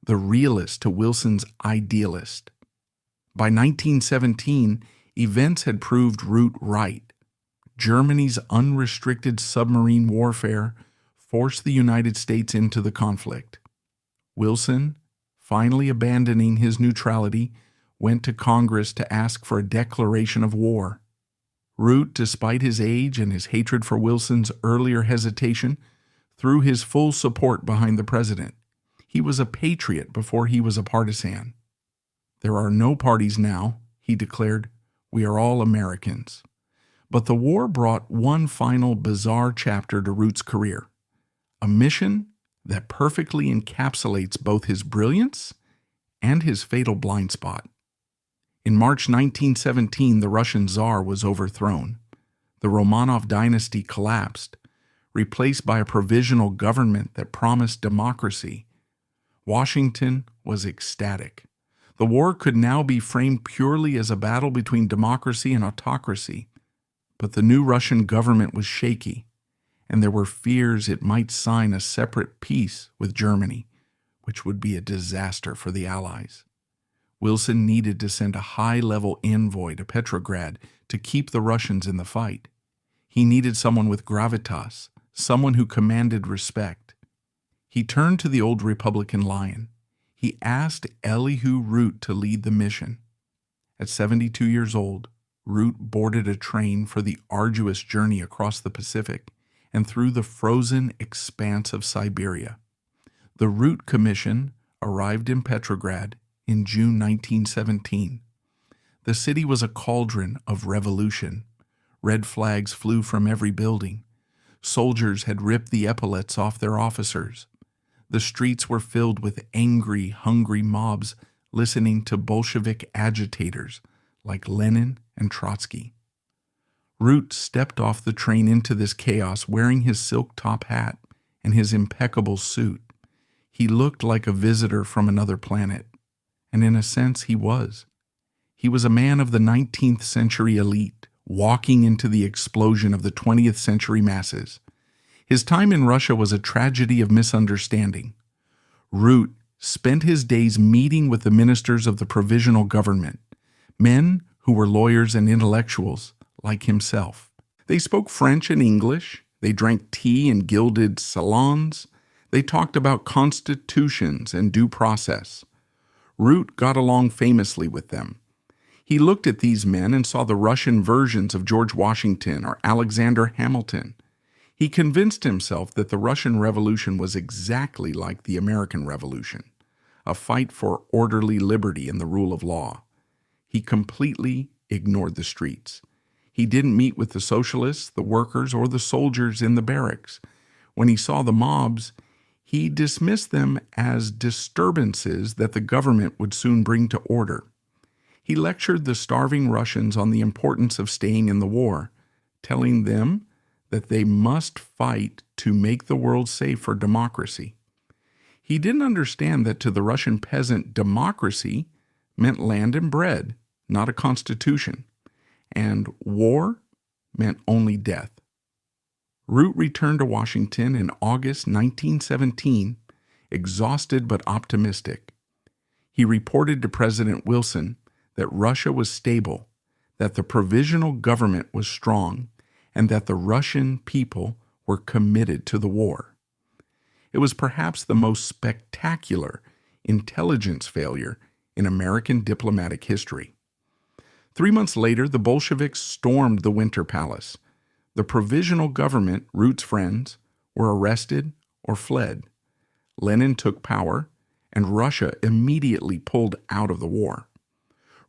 the realist to Wilson's idealist. By 1917, events had proved Root right. Germany's unrestricted submarine warfare forced the United States into the conflict. Wilson, finally abandoning his neutrality, went to Congress to ask for a declaration of war. Root, despite his age and his hatred for Wilson's earlier hesitation, threw his full support behind the president. He was a patriot before he was a partisan. "There are no parties now," he declared. "We are all Americans." But the war brought one final bizarre chapter to Root's career, a mission that perfectly encapsulates both his brilliance and his fatal blind spot. In March 1917, the Russian Tsar was overthrown. The Romanov dynasty collapsed, replaced by a provisional government that promised democracy. Washington was ecstatic. The war could now be framed purely as a battle between democracy and autocracy. But the new Russian government was shaky, and there were fears it might sign a separate peace with Germany, which would be a disaster for the Allies. Wilson needed to send a high-level envoy to Petrograd to keep the Russians in the fight. He needed someone with gravitas, someone who commanded respect. He turned to the old Republican lion. He asked Elihu Root to lead the mission. At 72 years old, Root boarded a train for the arduous journey across the Pacific and through the frozen expanse of Siberia. The Root Commission arrived in Petrograd in June 1917. The city was a cauldron of revolution. Red flags flew from every building. Soldiers had ripped the epaulets off their officers. The streets were filled with angry, hungry mobs listening to Bolshevik agitators like Lenin and Trotsky. Root stepped off the train into this chaos wearing his silk top hat and his impeccable suit. He looked like a visitor from another planet, and in a sense he was. He was a man of the 19th century elite, walking into the explosion of the 20th century masses. His time in Russia was a tragedy of misunderstanding. Root spent his days meeting with the ministers of the provisional government, men who were lawyers and intellectuals like himself. They spoke French and English. They drank tea in gilded salons. They talked about constitutions and due process. Root got along famously with them. He looked at these men and saw the Russian versions of George Washington or Alexander Hamilton. He convinced himself that the Russian Revolution was exactly like the American Revolution, a fight for orderly liberty and the rule of law. He completely ignored the streets. He didn't meet with the socialists, the workers, or the soldiers in the barracks. When he saw the mobs, he dismissed them as disturbances that the government would soon bring to order. He lectured the starving Russians on the importance of staying in the war, telling them that they must fight to make the world safe for democracy. He didn't understand that to the Russian peasant, democracy meant land and bread, not a constitution, and war meant only death. Root returned to Washington in August 1917, exhausted but optimistic. He reported to President Wilson that Russia was stable, that the provisional government was strong, and that the Russian people were committed to the war. It was perhaps the most spectacular intelligence failure in American diplomatic history. 3 months later, the Bolsheviks stormed the Winter Palace. The provisional government, Root's friends, were arrested or fled. Lenin took power, and Russia immediately pulled out of the war.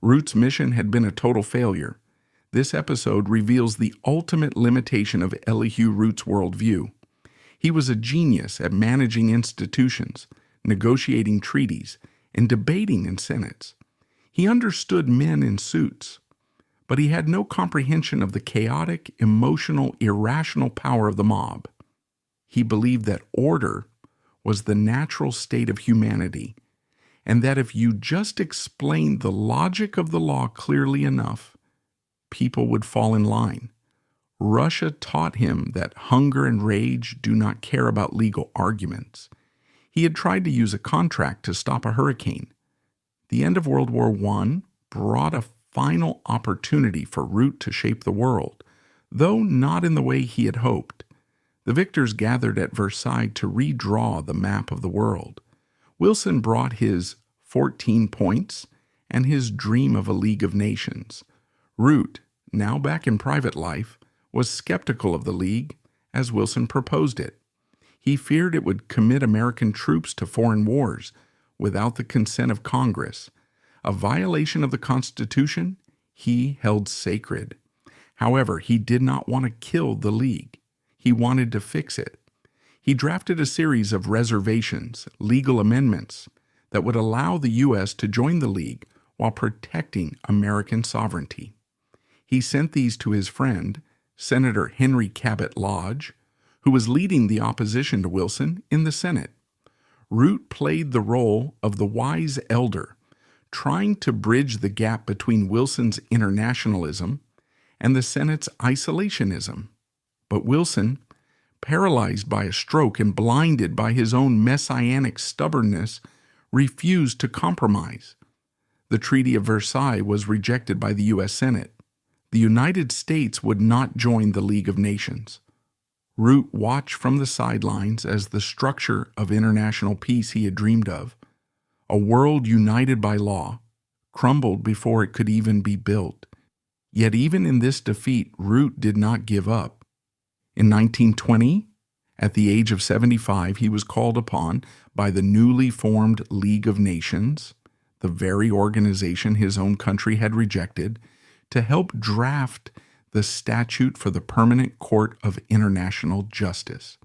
Root's mission had been a total failure. This episode reveals the ultimate limitation of Elihu Root's worldview. He was a genius at managing institutions, negotiating treaties, and debating in senates. He understood men in suits, but he had no comprehension of the chaotic, emotional, irrational power of the mob. He believed that order was the natural state of humanity, and that if you just explained the logic of the law clearly enough, people would fall in line. Russia taught him that hunger and rage do not care about legal arguments. He had tried to use a contract to stop a hurricane. The end of World War I brought a final opportunity for Root to shape the world, though not in the way he had hoped. The victors gathered at Versailles to redraw the map of the world. Wilson brought his 14 points and his dream of a League of Nations. Root, now back in private life, was skeptical of the League as Wilson proposed it. He feared it would commit American troops to foreign wars without the consent of Congress, a violation of the Constitution he held sacred. However, he did not want to kill the League. He wanted to fix it. He drafted a series of reservations, legal amendments, that would allow the U.S. to join the League while protecting American sovereignty. He sent these to his friend, Senator Henry Cabot Lodge, who was leading the opposition to Wilson in the Senate. Root played the role of the wise elder, trying to bridge the gap between Wilson's internationalism and the Senate's isolationism. But Wilson, paralyzed by a stroke and blinded by his own messianic stubbornness, refused to compromise. The Treaty of Versailles was rejected by the U.S. Senate. The United States would not join the League of Nations. Root watched from the sidelines as the structure of international peace he had dreamed of, a world united by law, crumbled before it could even be built. Yet even in this defeat, Root did not give up. In 1920, at the age of 75, he was called upon by the newly formed League of Nations, the very organization his own country had rejected, to help draft the statute for the Permanent Court of International Justice.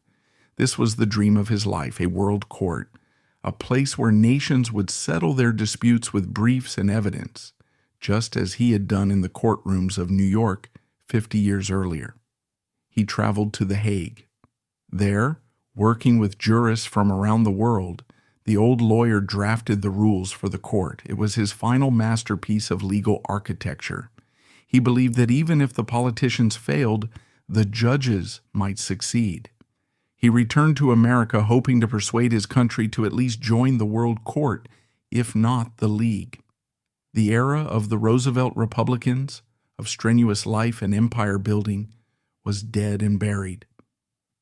This was the dream of his life, a world court, a place where nations would settle their disputes with briefs and evidence, just as he had done in the courtrooms of New York 50 years earlier. He traveled to The Hague. There, working with jurists from around the world, the old lawyer drafted the rules for the court. It was his final masterpiece of legal architecture. He believed that even if the politicians failed, the judges might succeed. He returned to America hoping to persuade his country to at least join the World Court, if not the League. The era of the Roosevelt Republicans, of strenuous life and empire building, was dead and buried.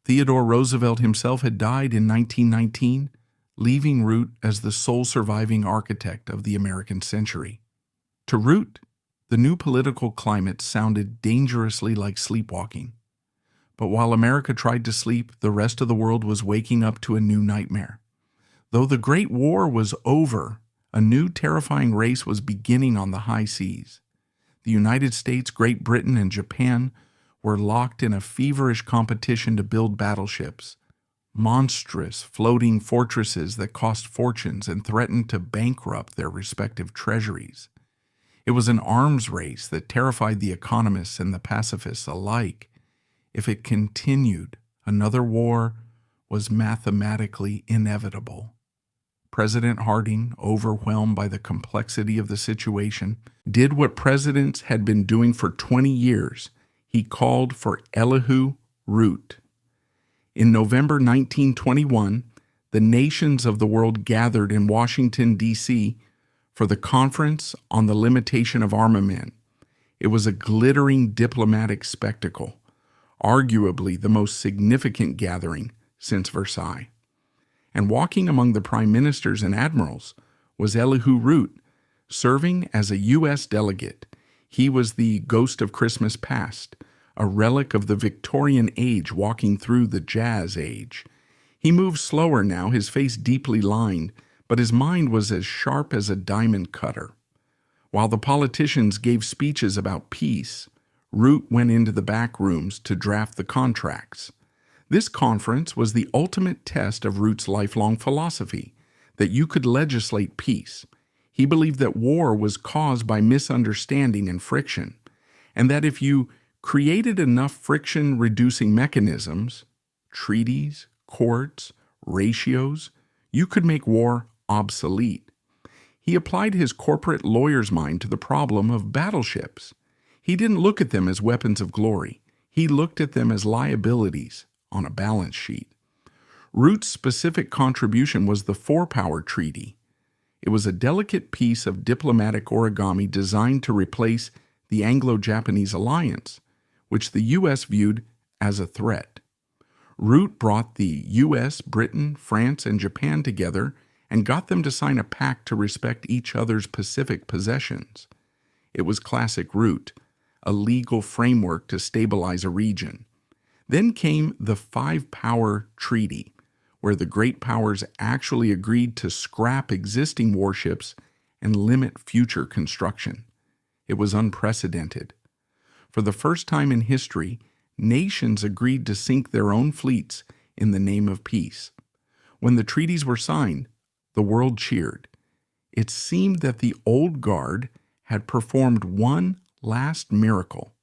Theodore Roosevelt himself had died in 1919, leaving Root as the sole surviving architect of the American century. To Root, the new political climate sounded dangerously like sleepwalking. But while America tried to sleep, the rest of the world was waking up to a new nightmare. Though the Great War was over, a new terrifying race was beginning on the high seas. The United States, Great Britain, and Japan were locked in a feverish competition to build battleships, monstrous floating fortresses that cost fortunes and threatened to bankrupt their respective treasuries. It was an arms race that terrified the economists and the pacifists alike. If it continued, another war was mathematically inevitable. President Harding, overwhelmed by the complexity of the situation, did what presidents had been doing for 20 years. He called for Elihu Root. In November 1921, the nations of the world gathered in Washington, D.C. for the Conference on the Limitation of Armament. It was a glittering diplomatic spectacle, arguably the most significant gathering since Versailles. And walking among the prime ministers and admirals was Elihu Root, serving as a U.S. delegate. He was the ghost of Christmas past, a relic of the Victorian age walking through the Jazz age. He moved slower now, his face deeply lined, but his mind was as sharp as a diamond cutter. While the politicians gave speeches about peace, Root went into the back rooms to draft the contracts. This conference was the ultimate test of Root's lifelong philosophy, that you could legislate peace. He believed that war was caused by misunderstanding and friction, and that if you created enough friction-reducing mechanisms, treaties, courts, ratios, you could make war obsolete. He applied his corporate lawyer's mind to the problem of battleships. He didn't look at them as weapons of glory. He looked at them as liabilities on a balance sheet. Root's specific contribution was the Four-Power Treaty. It was a delicate piece of diplomatic origami designed to replace the Anglo-Japanese alliance, which the U.S. viewed as a threat. Root brought the U.S., Britain, France, and Japan together and got them to sign a pact to respect each other's Pacific possessions. It was classic Root, a legal framework to stabilize a region. Then came the Five-Power Treaty, where the great powers actually agreed to scrap existing warships and limit future construction. It was unprecedented. For the first time in history, nations agreed to sink their own fleets in the name of peace. When the treaties were signed, the world cheered. It seemed that the old guard had performed one last miracle.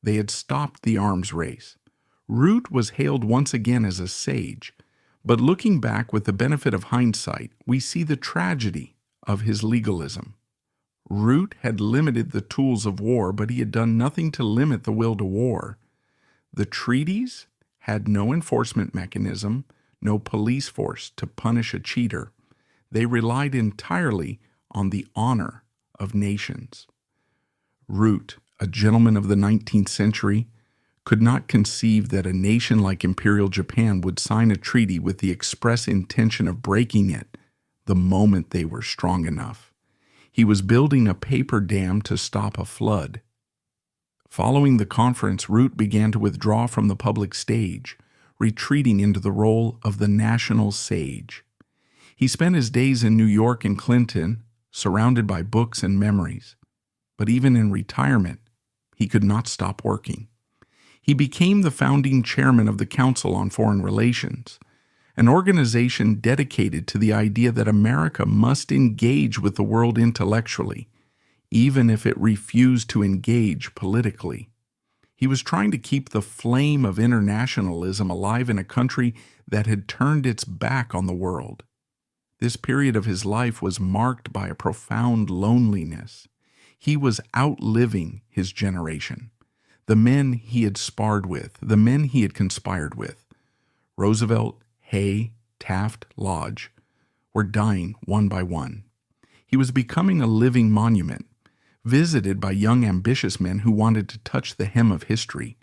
They had stopped the arms race. Root was hailed once again as a sage, but looking back with the benefit of hindsight, we see the tragedy of his legalism. Root had limited the tools of war, but he had done nothing to limit the will to war. The treaties had no enforcement mechanism, no police force to punish a cheater. They relied entirely on the honor of nations. Root, a gentleman of the 19th century, could not conceive that a nation like Imperial Japan would sign a treaty with the express intention of breaking it the moment they were strong enough. He was building a paper dam to stop a flood. Following the conference, Root began to withdraw from the public stage, retreating into the role of the national sage. He spent his days in New York and Clinton, surrounded by books and memories. But even in retirement, he could not stop working. He became the founding chairman of the Council on Foreign Relations, an organization dedicated to the idea that America must engage with the world intellectually, even if it refused to engage politically. He was trying to keep the flame of internationalism alive in a country that had turned its back on the world. This period of his life was marked by a profound loneliness. He was outliving his generation, the men he had sparred with, the men he had conspired with. Roosevelt, Hay, Taft, Lodge were dying one by one. He was becoming a living monument, visited by young ambitious men who wanted to touch the hem of history,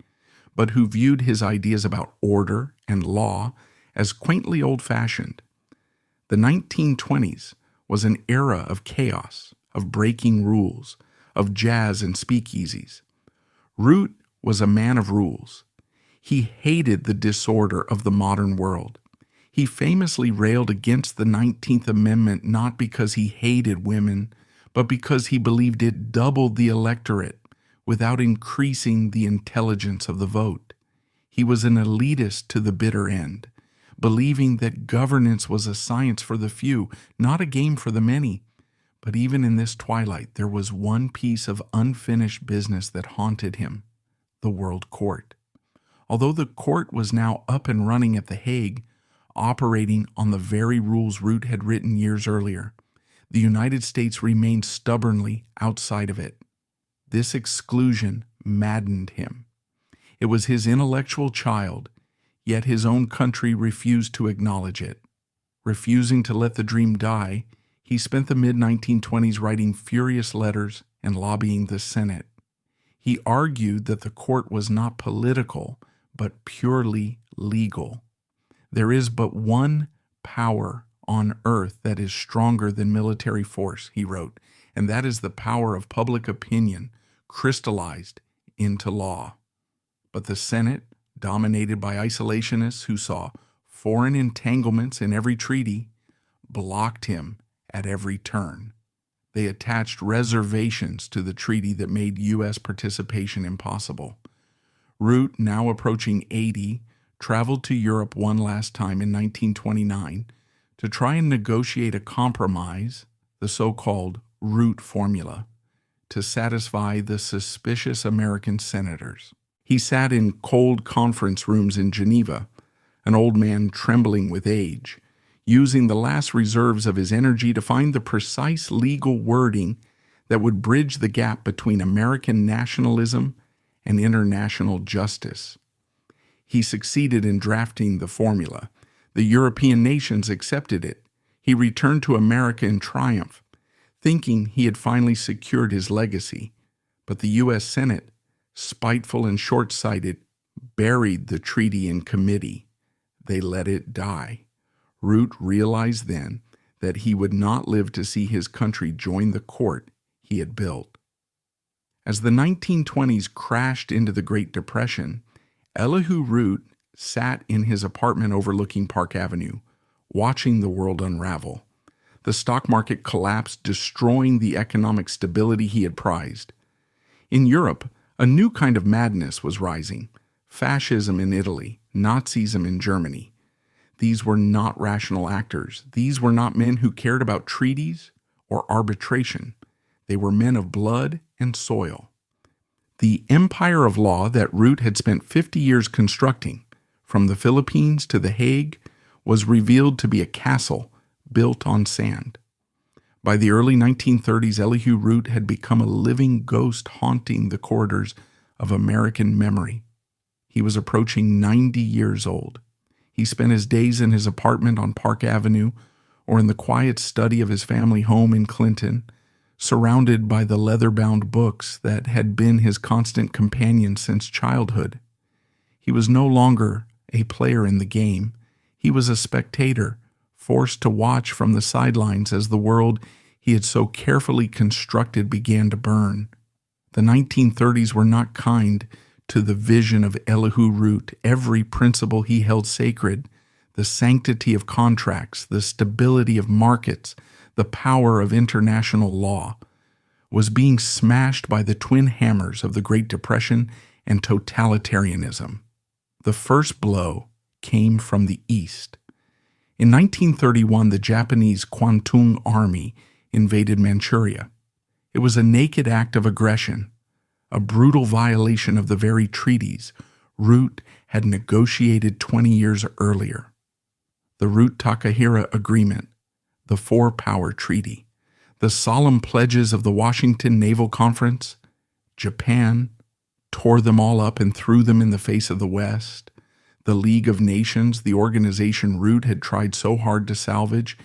but who viewed his ideas about order and law as quaintly old-fashioned. The 1920s was an era of chaos, of breaking rules, of jazz and speakeasies. Root was a man of rules. He hated the disorder of the modern world. He famously railed against the 19th Amendment not because he hated women, but because he believed it doubled the electorate without increasing the intelligence of the vote. He was an elitist to the bitter end, believing that governance was a science for the few, not a game for the many. But even in this twilight, there was one piece of unfinished business that haunted him: the World Court. Although the court was now up and running at The Hague, operating on the very rules Root had written years earlier, the United States remained stubbornly outside of it. This exclusion maddened him. It was his intellectual child, yet his own country refused to acknowledge it. Refusing to let the dream die, he spent the mid-1920s writing furious letters and lobbying the Senate. He argued that the court was not political, but purely legal. There is but one power on earth that is stronger than military force, he wrote, and that is the power of public opinion crystallized into law. But the Senate, dominated by isolationists who saw foreign entanglements in every treaty, blocked him at every turn. They attached reservations to the treaty that made U.S. participation impossible. Root, now approaching 80, traveled to Europe one last time in 1929 to try and negotiate a compromise, the so-called Root Formula, to satisfy the suspicious American senators. He sat in cold conference rooms in Geneva, an old man trembling with age, using the last reserves of his energy to find the precise legal wording that would bridge the gap between American nationalism and international justice. He succeeded in drafting the formula. The European nations accepted it. He returned to America in triumph, thinking he had finally secured his legacy. But the U.S. Senate, spiteful and short-sighted, buried the treaty in committee. They let it die. Root realized then that he would not live to see his country join the court he had built. As the 1920s crashed into the Great Depression, Elihu Root sat in his apartment overlooking Park Avenue, watching the world unravel. The stock market collapsed, destroying the economic stability he had prized. In Europe, a new kind of madness was rising: fascism in Italy, Nazism in Germany. These were not rational actors. These were not men who cared about treaties or arbitration. They were men of blood and soil. The empire of law that Root had spent 50 years constructing, from the Philippines to The Hague, was revealed to be a castle built on sand. By the early 1930s, Elihu Root had become a living ghost haunting the corridors of American memory. He was approaching 90 years old. He spent his days in his apartment on Park Avenue or in the quiet study of his family home in Clinton, surrounded by the leather-bound books that had been his constant companion since childhood. He was no longer a player in the game. He was a spectator, forced to watch from the sidelines as the world he had so carefully constructed began to burn. The 1930s were not kind to the vision of Elihu Root. Every principle he held sacred, the sanctity of contracts, the stability of markets, the power of international law, was being smashed by the twin hammers of the Great Depression and totalitarianism. The first blow came from the East. In 1931, the Japanese Kwantung Army invaded Manchuria. It was a naked act of aggression, a brutal violation of the very treaties Root had negotiated 20 years earlier. The Root-Takahira Agreement, the Four-Power Treaty, the solemn pledges of the Washington Naval Conference. Japan tore them all up and threw them in the face of the West. The League of Nations, the organization Root had tried so hard to salvage,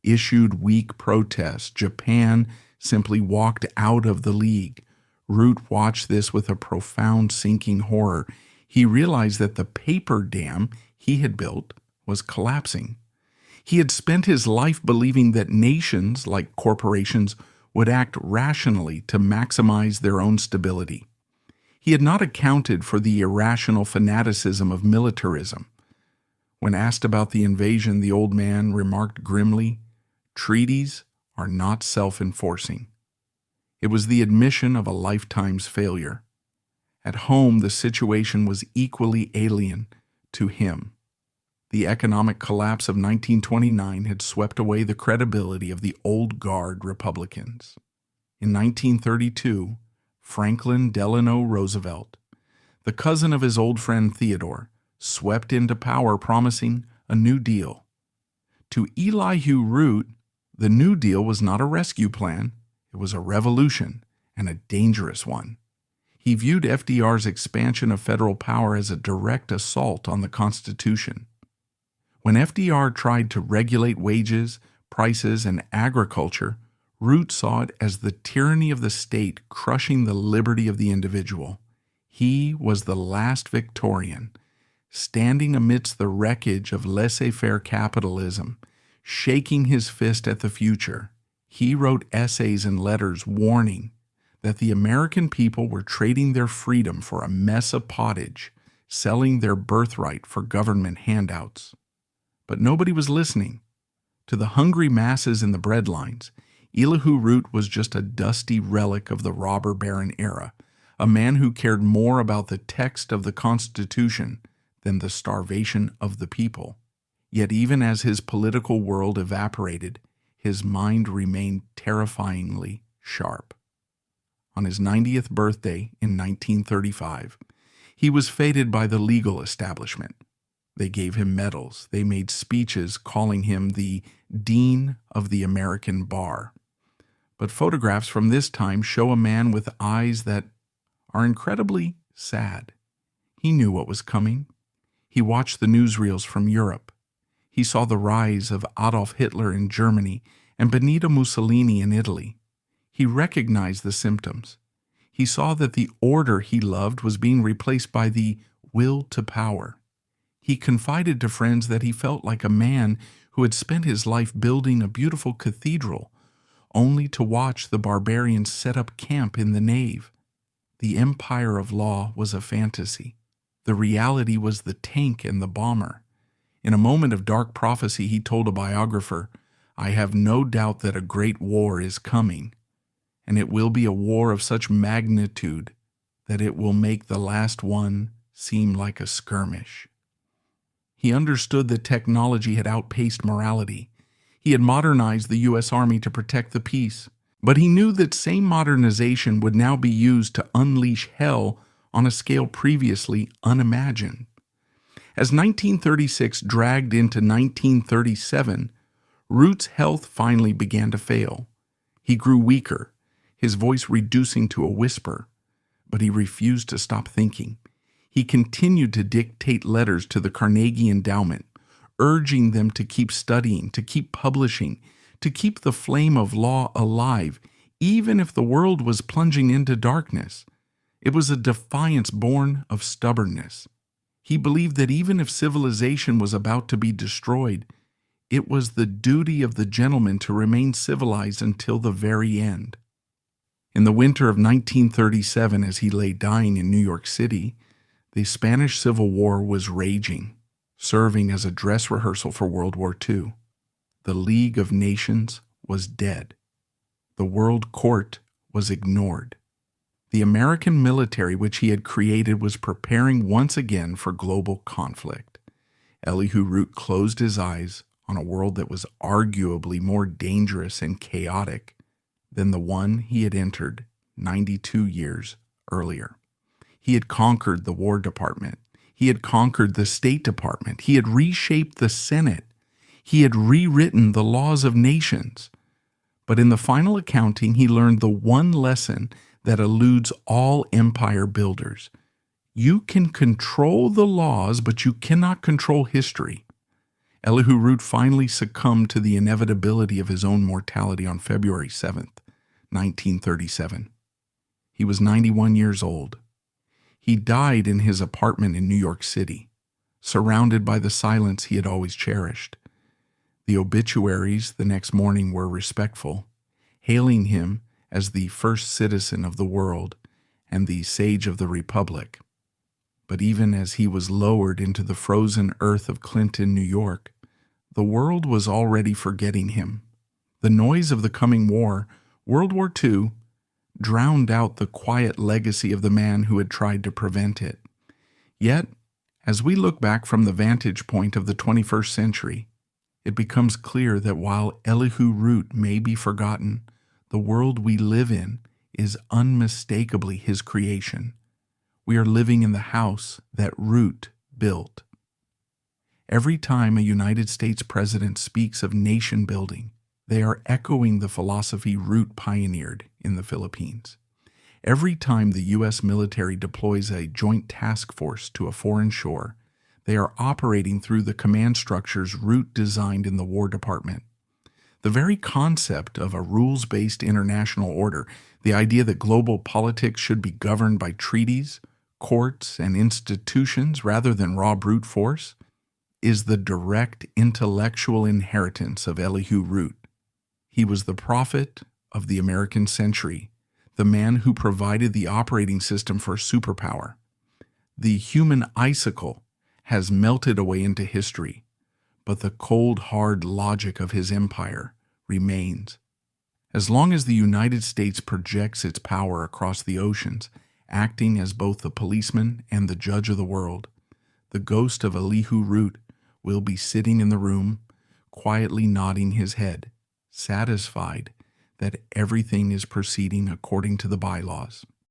issued weak protests. Japan simply walked out of the League. Root watched this with a profound sinking horror. He realized that the paper dam he had built was collapsing. He had spent his life believing that nations, like corporations, would act rationally to maximize their own stability. He had not accounted for the irrational fanaticism of militarism. When asked about the invasion, the old man remarked grimly, "Treaties are not self-enforcing." It was the admission of a lifetime's failure. At home, the situation was equally alien to him. The economic collapse of 1929 had swept away the credibility of the old guard Republicans. In 1932, Franklin Delano Roosevelt, the cousin of his old friend Theodore, swept into power promising a New Deal. To Elihu Root, the New Deal was not a rescue plan. It was a revolution, and a dangerous one. He viewed FDR's expansion of federal power as a direct assault on the Constitution. When FDR tried to regulate wages, prices, and agriculture, Root saw it as the tyranny of the state crushing the liberty of the individual. He was the last Victorian, standing amidst the wreckage of laissez-faire capitalism, shaking his fist at the future. He wrote essays and letters warning that the American people were trading their freedom for a mess of pottage, selling their birthright for government handouts. But nobody was listening. To the hungry masses in the breadlines, Elihu Root was just a dusty relic of the robber baron era, a man who cared more about the text of the Constitution than the starvation of the people. Yet even as his political world evaporated, his mind remained terrifyingly sharp. On his 90th birthday in 1935, he was feted by the legal establishment. They gave him medals. They made speeches calling him the Dean of the American Bar. But photographs from this time show a man with eyes that are incredibly sad. He knew what was coming. He watched the newsreels from Europe. He saw the rise of Adolf Hitler in Germany and Benito Mussolini in Italy. He recognized the symptoms. He saw that the order he loved was being replaced by the will to power. He confided to friends that he felt like a man who had spent his life building a beautiful cathedral, only to watch the barbarians set up camp in the nave. The empire of law was a fantasy. The reality was the tank and the bomber. In a moment of dark prophecy, he told a biographer, "I have no doubt that a great war is coming, and it will be a war of such magnitude that it will make the last one seem like a skirmish." He understood that technology had outpaced morality. He had modernized the U.S. Army to protect the peace, but he knew that same modernization would now be used to unleash hell on a scale previously unimagined. As 1936 dragged into 1937, Root's health finally began to fail. He grew weaker, his voice reducing to a whisper, but he refused to stop thinking. He continued to dictate letters to the Carnegie Endowment, urging them to keep studying, to keep publishing, to keep the flame of law alive, even if the world was plunging into darkness. It was a defiance born of stubbornness. He believed that even if civilization was about to be destroyed, it was the duty of the gentleman to remain civilized until the very end. In the winter of 1937, as he lay dying in New York City, the Spanish Civil War was raging, serving as a dress rehearsal for World War II. The League of Nations was dead. The World Court was ignored. The American military which he had created was preparing once again for global conflict. Elihu Root closed his eyes on a world that was arguably more dangerous and chaotic than the one he had entered 92 years earlier. He had conquered the War Department. He had conquered the State Department. He had reshaped the Senate. He had rewritten the laws of nations. But in the final accounting, he learned the one lesson that eludes all empire builders. You can control the laws, but you cannot control history. Elihu Root finally succumbed to the inevitability of his own mortality on February 7th, 1937. He was 91 years old. He died in his apartment in New York City, surrounded by the silence he had always cherished. The obituaries the next morning were respectful, hailing him as the first citizen of the world and the sage of the Republic. But even as he was lowered into the frozen earth of Clinton, New York, the world was already forgetting him. The noise of the coming war, World War II, drowned out the quiet legacy of the man who had tried to prevent it. Yet, as we look back from the vantage point of the 21st century, it becomes clear that while Elihu Root may be forgotten, the world we live in is unmistakably his creation. We are living in the house that Root built. Every time a United States president speaks of nation building, they are echoing the philosophy Root pioneered in the Philippines. Every time the U.S. military deploys a joint task force to a foreign shore, they are operating through the command structures Root designed in the War Department. The very concept of a rules-based international order, the idea that global politics should be governed by treaties, courts, and institutions rather than raw brute force, is the direct intellectual inheritance of Elihu Root. He was the prophet of the American century, the man who provided the operating system for a superpower. The human icicle has melted away into history, but the cold, hard logic of his empire remains. As long as the United States projects its power across the oceans, acting as both the policeman and the judge of the world, the ghost of Elihu Root will be sitting in the room, quietly nodding his head, satisfied that everything is proceeding according to the bylaws.